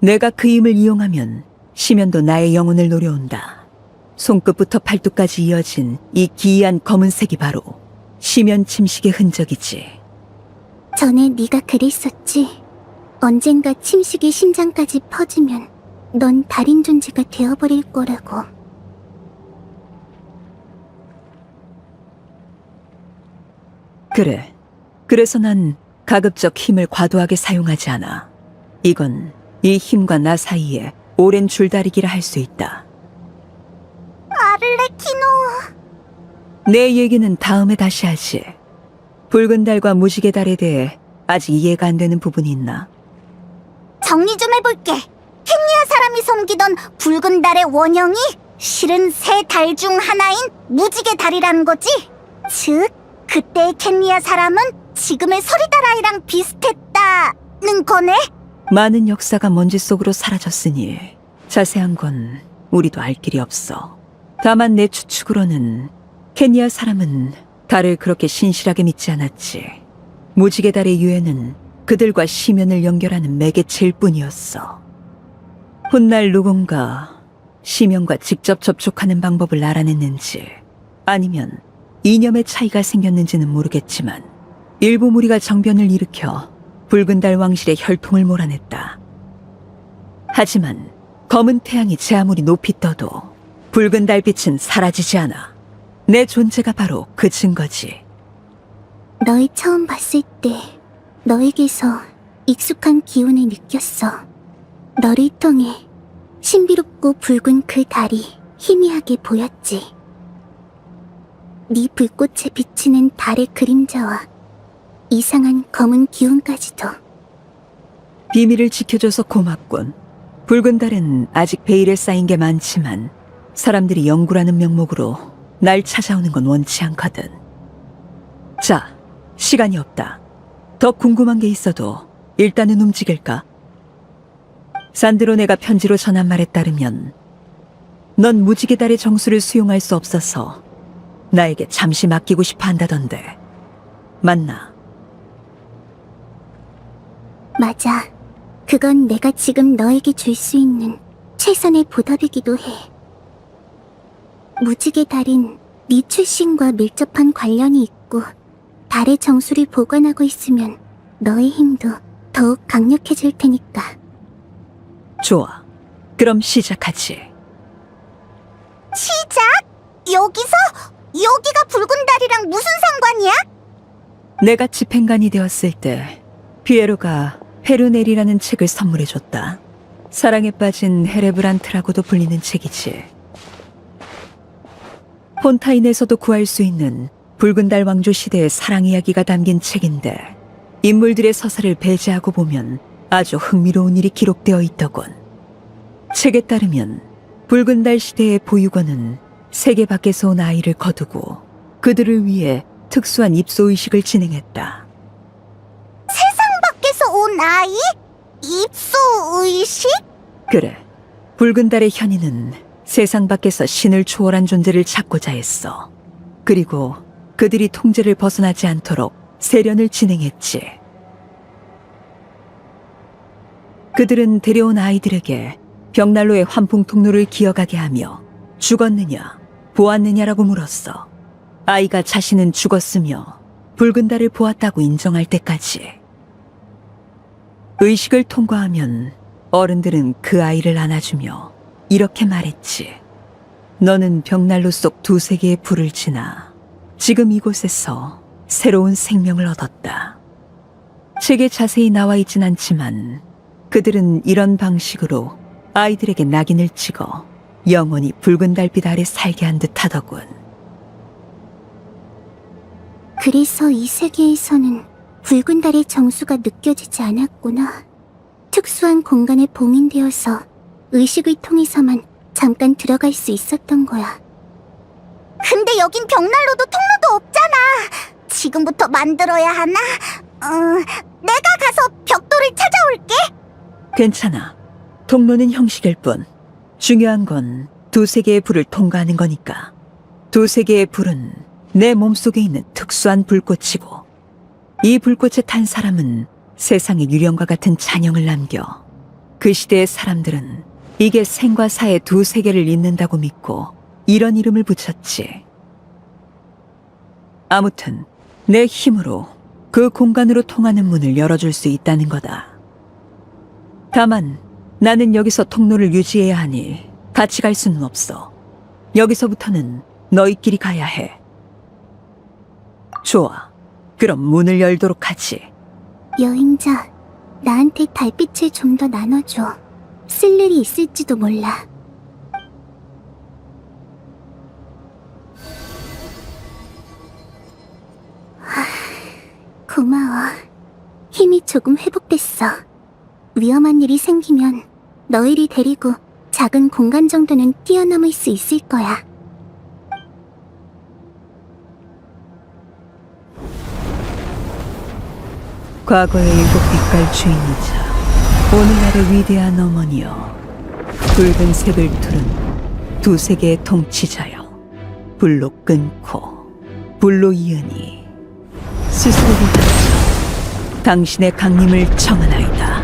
내가 그 힘을 이용하면 심연도 나의 영혼을 노려온다. 손끝부터 팔뚝까지 이어진 이 기이한 검은색이 바로 심연 침식의 흔적이지. 전에 네가 그랬었지. 언젠가 침식이 심장까지 퍼지면 넌 달인 존재가 되어버릴 거라고. 그래. 그래서 난 가급적 힘을 과도하게 사용하지 않아. 이건 이 힘과 나 사이에 오랜 줄다리기라 할 수 있다. 아르레키노. 내 얘기는 다음에 다시 하지. 붉은 달과 무지개 달에 대해 아직 이해가 안 되는 부분이 있나? 정리 좀 해볼게. 캔리아 사람이 섬기던 붉은 달의 원형이 실은 세 달 중 하나인 무지개 달이라는 거지? 즉, 그때의 캔리아 사람은 지금의 서리달 아이랑 비슷했다는 거네? 많은 역사가 먼지 속으로 사라졌으니 자세한 건 우리도 알 길이 없어. 다만 내 추측으로는 케니아 사람은 달을 그렇게 신실하게 믿지 않았지. 무지개 달의 유해는 그들과 심연을 연결하는 매개체일 뿐이었어. 훗날 누군가 심연과 직접 접촉하는 방법을 알아냈는지 아니면 이념의 차이가 생겼는지는 모르겠지만 일부 무리가 정변을 일으켜 붉은 달 왕실의 혈통을 몰아냈다. 하지만 검은 태양이 제 아무리 높이 떠도 붉은 달빛은 사라지지 않아. 내 존재가 바로 그 증거지. 널 처음 봤을 때 너에게서 익숙한 기운을 느꼈어. 너를 통해 신비롭고 붉은 그 달이 희미하게 보였지. 네 불꽃에 비치는 달의 그림자와 이상한 검은 기운까지도. 비밀을 지켜줘서 고맙군. 붉은 달은 아직 베일에 쌓인 게 많지만 사람들이 연구라는 명목으로 날 찾아오는 건 원치 않거든. 자, 시간이 없다. 더 궁금한 게 있어도 일단은 움직일까? 산드로네가 편지로 전한 말에 따르면 넌 무지개 달의 정수를 수용할 수 없어서 나에게 잠시 맡기고 싶어 한다던데. 맞나? 맞아. 그건 내가 지금 너에게 줄 수 있는 최선의 보답이기도 해. 무지개 달인 네 출신과 밀접한 관련이 있고 달의 정수를 보관하고 있으면 너의 힘도 더욱 강력해질 테니까. 좋아. 그럼 시작하지. 시작? 여기가 붉은 달이랑 무슨 상관이야? 내가 집행관이 되었을 때 피에로가 페르넬이라는 책을 선물해줬다. 사랑에 빠진 헤레브란트라고도 불리는 책이지. 폰타인에서도 구할 수 있는 붉은 달 왕조 시대의 사랑 이야기가 담긴 책인데 인물들의 서사를 배제하고 보면 아주 흥미로운 일이 기록되어 있더군. 책에 따르면 붉은 달 시대의 보육원은 세계 밖에서 온 아이를 거두고 그들을 위해 특수한 입소 의식을 진행했다. 세상 밖에서 온 아이? 입소 의식? 그래, 붉은 달의 현인은 세상 밖에서 신을 초월한 존재를 찾고자 했어. 그리고 그들이 통제를 벗어나지 않도록 세련을 진행했지. 그들은 데려온 아이들에게 벽난로의 환풍 통로를 기어가게 하며 죽었느냐, 보았느냐라고 물었어. 아이가 자신은 죽었으며 붉은 달을 보았다고 인정할 때까지. 의식을 통과하면 어른들은 그 아이를 안아주며 이렇게 말했지. 너는 벽난로 속 두세 개의 불을 지나 지금 이곳에서 새로운 생명을 얻었다. 책에 자세히 나와 있진 않지만 그들은 이런 방식으로 아이들에게 낙인을 찍어 영원히 붉은 달빛 아래 살게 한 듯 하더군. 그래서 이 세계에서는 붉은 달의 정수가 느껴지지 않았구나. 특수한 공간에 봉인되어서 의식을 통해서만 잠깐 들어갈 수 있었던 거야. 근데 여긴 벽난로도 통로도 없잖아. 지금부터 만들어야 하나? 내가 가서 벽돌을 찾아올게. 괜찮아. 통로는 형식일 뿐. 중요한 건 두세 개의 불을 통과하는 거니까. 두세 개의 불은 내 몸속에 있는 특수한 불꽃이고 이 불꽃에 탄 사람은 세상에 유령과 같은 잔영을 남겨. 그 시대의 사람들은 이게 생과 사의 두 세계를 잇는다고 믿고 이런 이름을 붙였지. 아무튼 내 힘으로 그 공간으로 통하는 문을 열어줄 수 있다는 거다. 다만 나는 여기서 통로를 유지해야 하니 같이 갈 수는 없어. 여기서부터는 너희끼리 가야 해. 좋아. 그럼 문을 열도록 하지. 여행자, 나한테 달빛을 좀 더 나눠줘. 쓸 일이 있을지도 몰라. 고마워. 힘이 조금 회복됐어. 위험한 일이 생기면 너희를 데리고 작은 공간 정도는 뛰어넘을 수 있을 거야. 과거의 일곱 빛깔 주인이자 오늘날의 위대한 어머니여, 붉은 색을 두른 두 세계의 통치자여, 불로 끊고 불로 이으니 스스로를 다쳐 당신의 강림을 청하나이다.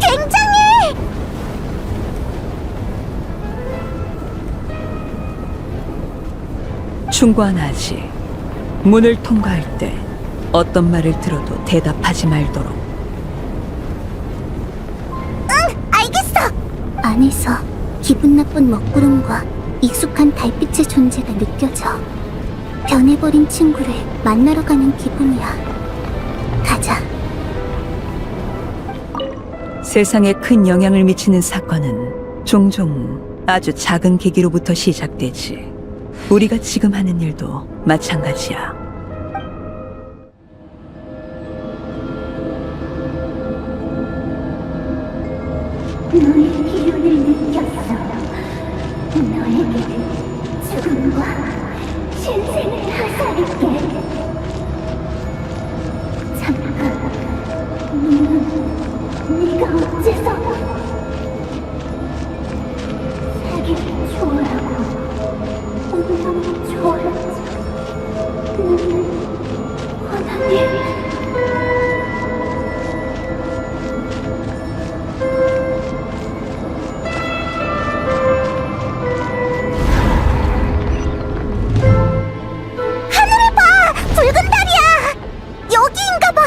굉장해! 충고하지. 문을 통과할 때 어떤 말을 들어도 대답하지 말도록. 알겠어! 안에서 기분 나쁜 먹구름과 익숙한 달빛의 존재가 느껴져. 변해버린 친구를 만나러 가는 기분이야. 가자. 세상에 큰 영향을 미치는 사건은 종종 아주 작은 계기로부터 시작되지. 우리가 지금 하는 일도 마찬가지야. 너의 기운을 느꼈어. 너에게 죽음과 신생을 하사할게. 잠깐, 네가 어째서 세계를 초월하고 운명을 초월하지. 너는 하나님. 하늘을 봐! 붉은 달이야! 여기인가 봐!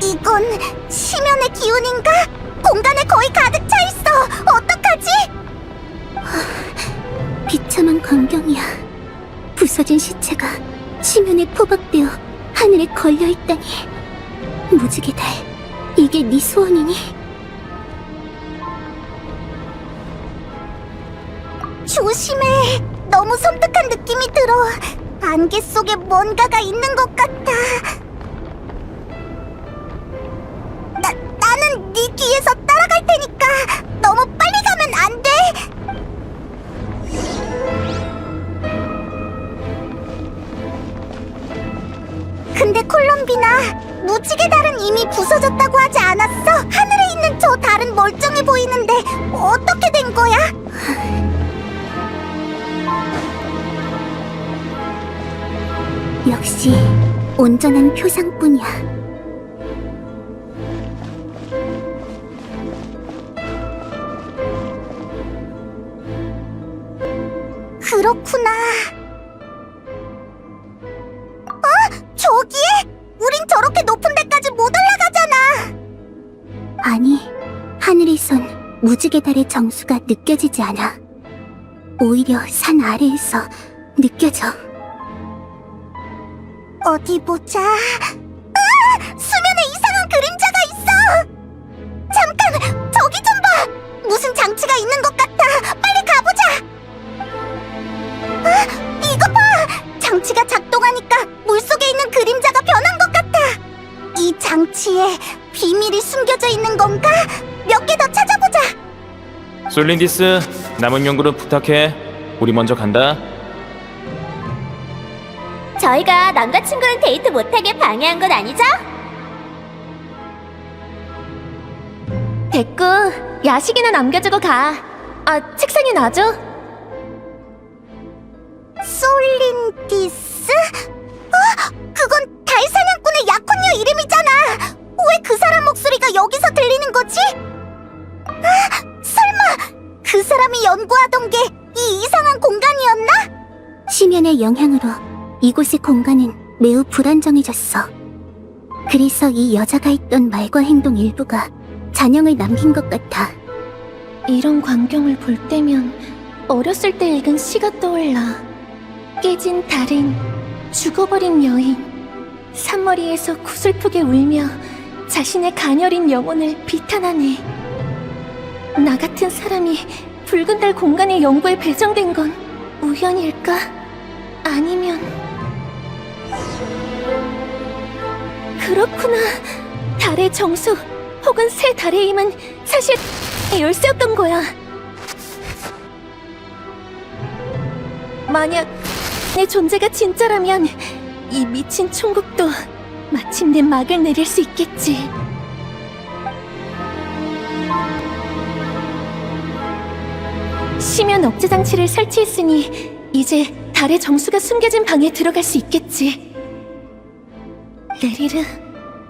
이건 심연의 기운인가? 공간에 거의 가득 차 있어. 어떡하지? 비참한 광경이야. 부서진 시체가 심연에 포박되어 하늘에 걸려있다니. 무지개달, 이게 네 소원이니? 조심해. 너무 섬뜩한 느낌이 들어. 안개 속에 뭔가가 있는 것 같아. 나는 네 뒤에서 따라갈 테니까 너무 빨리 가면 안 돼. 근데 콜롬비나, 무지개 달은 이미 부서졌다고 하지 않았어? 하늘에 있는 저 달은 멀쩡해 보이는데 어떻게 된 거야? 역시 온전한 표상뿐이야. 그렇구나. 저기에? 우린 저렇게 높은 데까지 못 올라가잖아. 아니, 하늘에선 무지개달의 정수가 느껴지지 않아. 오히려 산 아래에서 느껴져. 어디 보자. 수면에 이상한 그림자가 있어. 잠깐, 저기 좀 봐. 무슨 장치가 있는 것 같아. 빨리 가보자. 이거 봐. 장치가 작동하니까 물속에 있는 그림자가 변한 것 같아. 이 장치에 비밀이 숨겨져 있는 건가? 몇 개 더 찾아보자. 솔린디스, 남은 연구는 부탁해. 우리 먼저 간다. 저희가 남자친구랑 데이트 못하게 방해한 건 아니죠? 됐고, 야식이나 남겨주고 가. 아, 책상에 놔줘. 솔린디스? 그건 달사냥꾼의 약혼녀 이름이잖아. 왜 그 사람 목소리가 여기서 들리는 거지? 설마 그 사람이 연구하던 게 이 이상한 공간이었나? 심연의 영향으로 이곳의 공간은 매우 불안정해졌어. 그래서 이 여자가 했던 말과 행동 일부가 잔영을 남긴 것 같아. 이런 광경을 볼 때면 어렸을 때 읽은 시가 떠올라. 깨진 달인, 죽어버린 여인, 산머리에서 구슬프게 울며 자신의 가녀린 영혼을 비탄하네. 나 같은 사람이 붉은 달 공간의 연구에 배정된 건 우연일까? 아니면... 그렇구나. 달의 정수 혹은 새 달의 힘은 사실 열쇠였던 거야. 만약 내 존재가 진짜라면 이 미친 총국도 마침내 막을 내릴 수 있겠지. 심연 억제 장치를 설치했으니 이제 달의 정수가 숨겨진 방에 들어갈 수 있겠지. 레리르,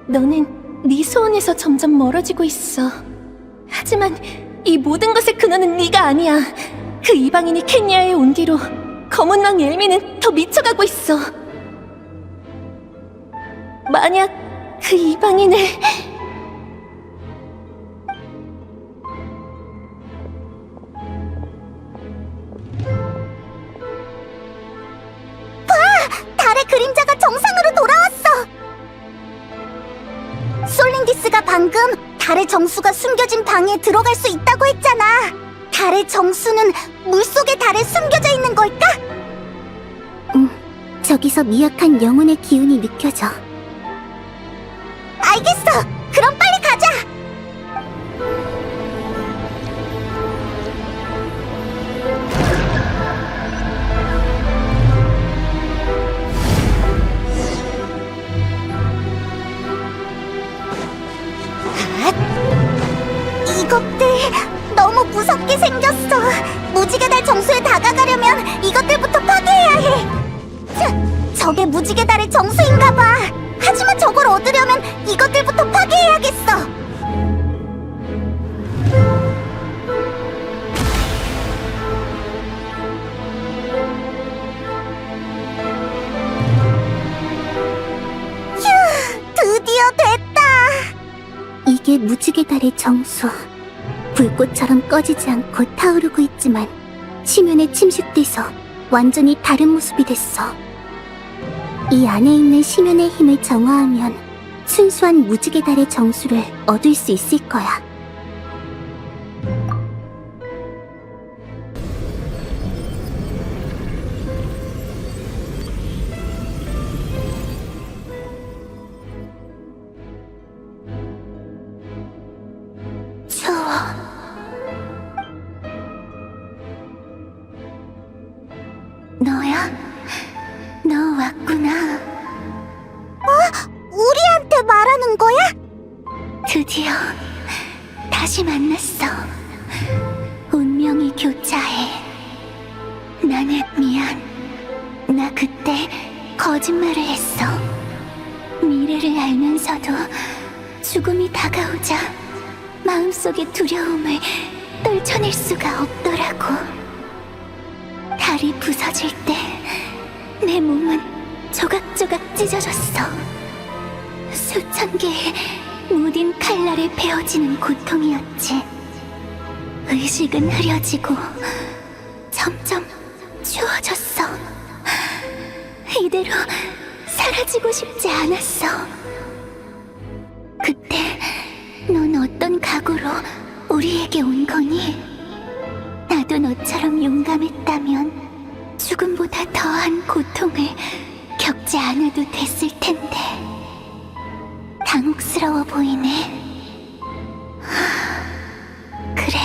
너는 네 소원에서 점점 멀어지고 있어. 하지만 이 모든 것의 근원은 네가 아니야. 그 이방인이 켄야에 온 뒤로 검은 왕 엘미는 더 미쳐가고 있어. 만약 그 이방인을... 달의 그림자가 정상으로 돌아왔어. 솔린디스가 방금 달의 정수가 숨겨진 방에 들어갈 수 있다고 했잖아. 달의 정수는 물속의 달에 숨겨져 있는 걸까? 저기서 미약한 영혼의 기운이 느껴져. 알겠어. 그럼 빨리 가자. 이것들 너무 무섭게 생겼어. 무지개달 정수에 다가가려면 이것들부터 파괴해야 해. 저게 무지개달의 정수인가 봐. 하지만 저걸 얻으려면 이것들부터 파괴해야겠어. 휴, 드디어 됐다. 내게 무지개 달의 정수. 불꽃처럼 꺼지지 않고 타오르고 있지만 심연에 침식돼서 완전히 다른 모습이 됐어. 이 안에 있는 심연의 힘을 정화하면 순수한 무지개 달의 정수를 얻을 수 있을 거야. 추워. 너야? 너 왔구나. 우리한테 말하는 거야? 드디어 다시 만났어. 운명이 교차해. 나는 미안. 나 그때 거짓말을 했어. 미래를 알면서도 죽음이 다가오자 마음속의 두려움을 떨쳐낼 수가 없더라고. 달이 부서질 때 내 몸은 조각조각 찢어졌어. 수천 개의 무딘 칼날에 베어지는 고통이었지. 의식은 흐려지고 점점 추워졌어. 이대로 사라지고 싶지 않았어. 그때 넌 어떤 각오로 우리에게 온 거니? 나도 너처럼 용감했다면 죽음보다 더한 고통을 겪지 않아도 됐을 텐데. 당혹스러워 보이네. 그래,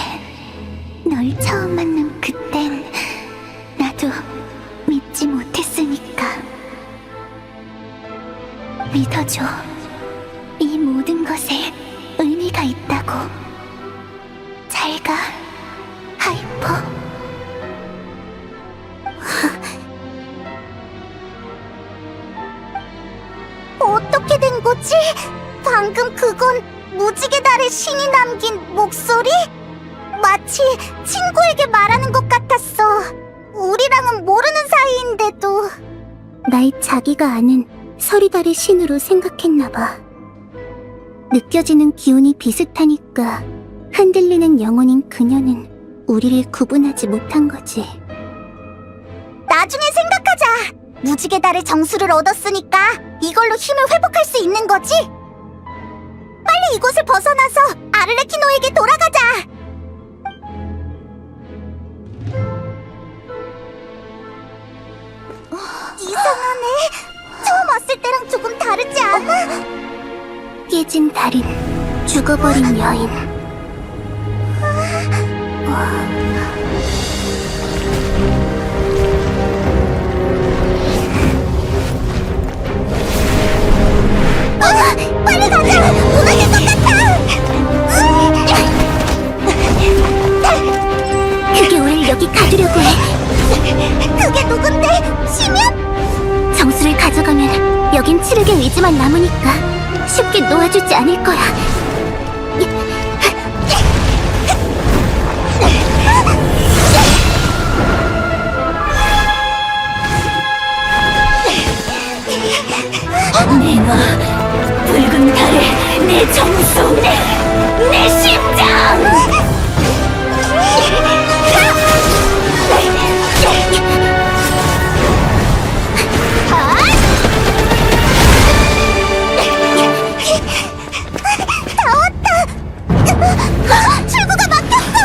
널 처음 만난 그땐 나도 믿지 못했으니까. 믿어줘. 이 모든 것에 의미가 있다고. 잘 가, 하이퍼. 어떻게 된 거지? 방금 그건 무지개 달의 신이 남긴 목소리? 마치 친구에게 말하는 것 같았어. 우리랑은 모르는 사이인데도. 날 자기가 아는 서리달의 신으로 생각했나봐. 느껴지는 기운이 비슷하니까 흔들리는 영혼인 그녀는 우리를 구분하지 못한 거지. 나중에 생각하자. 무지개 달의 정수를 얻었으니까 이걸로 힘을 회복할 수 있는 거지? 빨리 이곳을 벗어나서 아르레키노에게 돌아가자. 이상하네. 처음 왔을 때랑 조금 다르지 않아? 깨진 달인, 죽어버린 여인. 빨리 가자. 무너질 것 같아. 그게 우릴 여기 가두려고 해. 그게 누군데? 시면? 정수를 가져가면 여긴 칠흑의 의지만 남으니까 쉽게 놓아주지 않을 거야. 내놔, 붉은 달에 내 정수, 내 심장! 출구가 막혔어!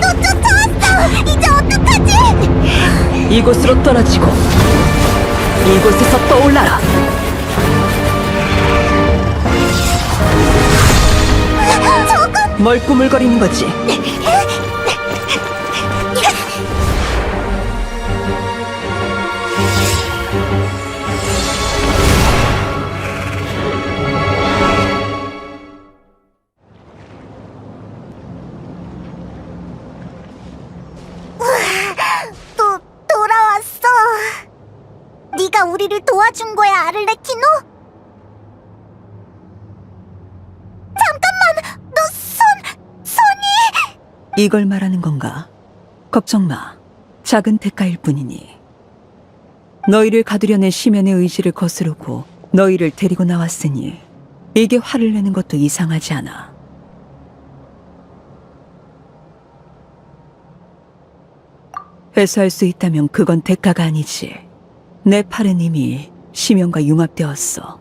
또 쫓아왔어! 이제 어떡하지? 이곳으로 떨어지고 이곳에서 떠올라라. 저건 뭘 꾸물거리는 거지? 돌아왔어. 네가 우리를 도와준 거야, 아르레키노? 잠깐만! 너 손이... 이걸 말하는 건가? 걱정 마. 작은 대가일 뿐이니. 너희를 가두려는 심연의 의지를 거스르고 너희를 데리고 나왔으니 이게 화를 내는 것도 이상하지 않아. 회수할 수 있다면 그건 대가가 아니지. 내 팔은 이미 심연과 융합되었어.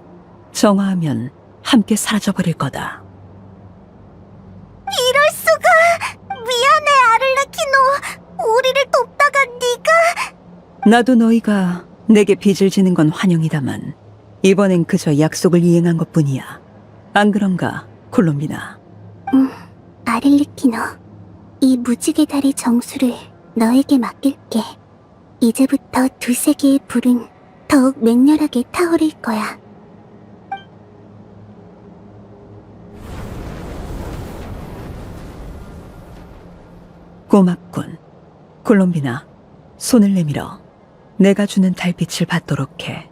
정화하면 함께 사라져버릴 거다. 이럴 수가! 미안해, 아를레키노. 우리를 돕다가 네가... 나도 너희가 내게 빚을 지는 건 환영이다만 이번엔 그저 약속을 이행한 것뿐이야. 안 그런가, 콜롬비나? 아릴리키노, 이 무지개 달의 정수를 너에게 맡길게. 이제부터 두세 개의 불은 더욱 맹렬하게 타오를 거야. 고맙군. 콜롬비나, 손을 내밀어. 내가 주는 달빛을 받도록 해.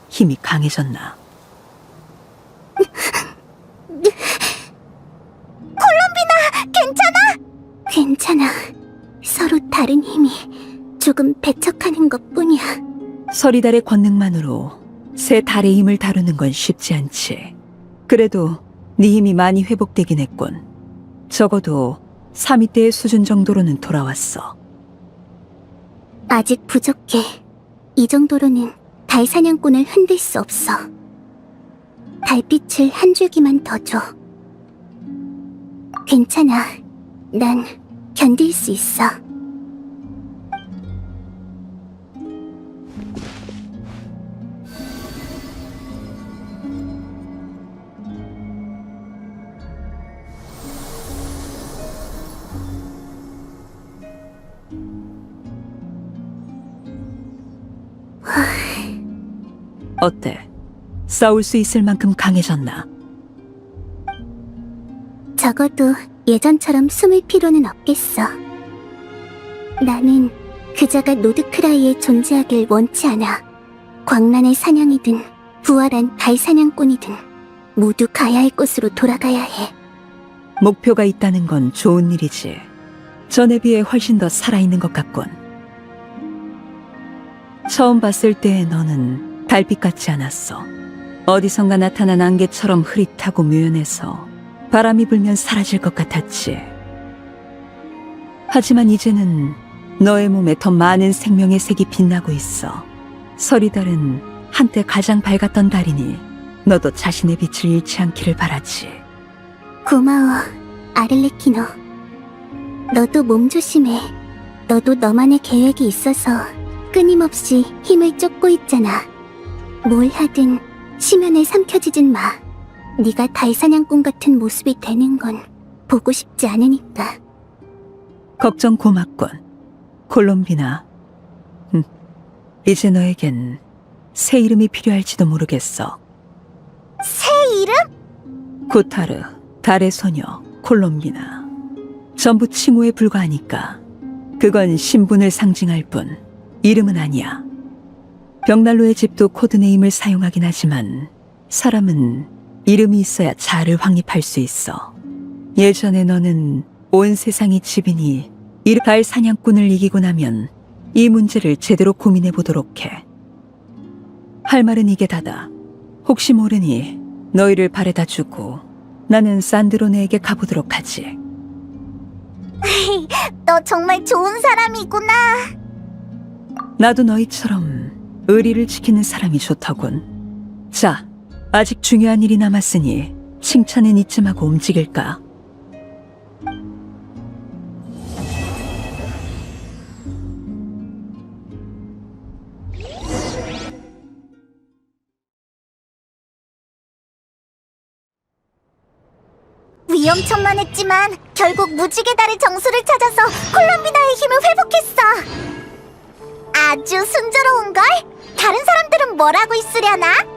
힘이 강해졌나? 괜찮아. 서로 다른 힘이 조금 배척하는 것뿐이야. 서리달의 권능만으로 새 달의 힘을 다루는 건 쉽지 않지. 그래도 네 힘이 많이 회복되긴 했군. 적어도 3위 때의 수준 정도로는 돌아왔어. 아직 부족해. 이 정도로는 달 사냥꾼을 흔들 수 없어. 달빛을 한 줄기만 더 줘. 괜찮아. 난 견딜 수 있어. 어때? 싸울 수 있을 만큼 강해졌나? 적어도 예전처럼 숨을 필요는 없겠어. 나는 그자가 노드크라이에 존재하길 원치 않아. 광란의 사냥이든 부활한 달 사냥꾼이든 모두 가야 할 곳으로 돌아가야 해. 목표가 있다는 건 좋은 일이지. 전에 비해 훨씬 더 살아있는 것 같군. 처음 봤을 때 너는 달빛 같지 않았어. 어디선가 나타난 안개처럼 흐릿하고 묘연해서 바람이 불면 사라질 것 같았지. 하지만 이제는 너의 몸에 더 많은 생명의 색이 빛나고 있어. 서리달은 한때 가장 밝았던 달이니 너도 자신의 빛을 잃지 않기를 바라지. 고마워, 아를레키노. 너도 몸 조심해. 너도 너만의 계획이 있어서 끊임없이 힘을 쫓고 있잖아. 뭘 하든 심연에 삼켜지진 마. 네가 달사냥꾼 같은 모습이 되는 건 보고 싶지 않으니까. 걱정 고맙군, 콜롬비나. 이제 너에겐 새 이름이 필요할지도 모르겠어. 새 이름? 구타르, 달의 소녀, 콜롬비나. 전부 칭호에 불과하니까. 그건 신분을 상징할 뿐 이름은 아니야. 벽난로의 집도 코드네임을 사용하긴 하지만 사람은 이름이 있어야 자아를 확립할 수 있어. 예전에 너는 온 세상이 집이니 달 사냥꾼을 이기고 나면 이 문제를 제대로 고민해 보도록 해. 할 말은 이게 다다. 혹시 모르니 너희를 바래다 주고 나는 산드로네에게 가보도록 하지. 너 정말 좋은 사람이구나. 나도 너희처럼 의리를 지키는 사람이 좋더군. 자, 아직 중요한 일이 남았으니 칭찬은 잊지 마고 움직일까? 위험천만했지만 결국 무지개 달의 정수를 찾아서 콜롬비나의 힘을 회복했어. 아주 순조로운걸? 다른 사람들은 뭘 하고 있으려나?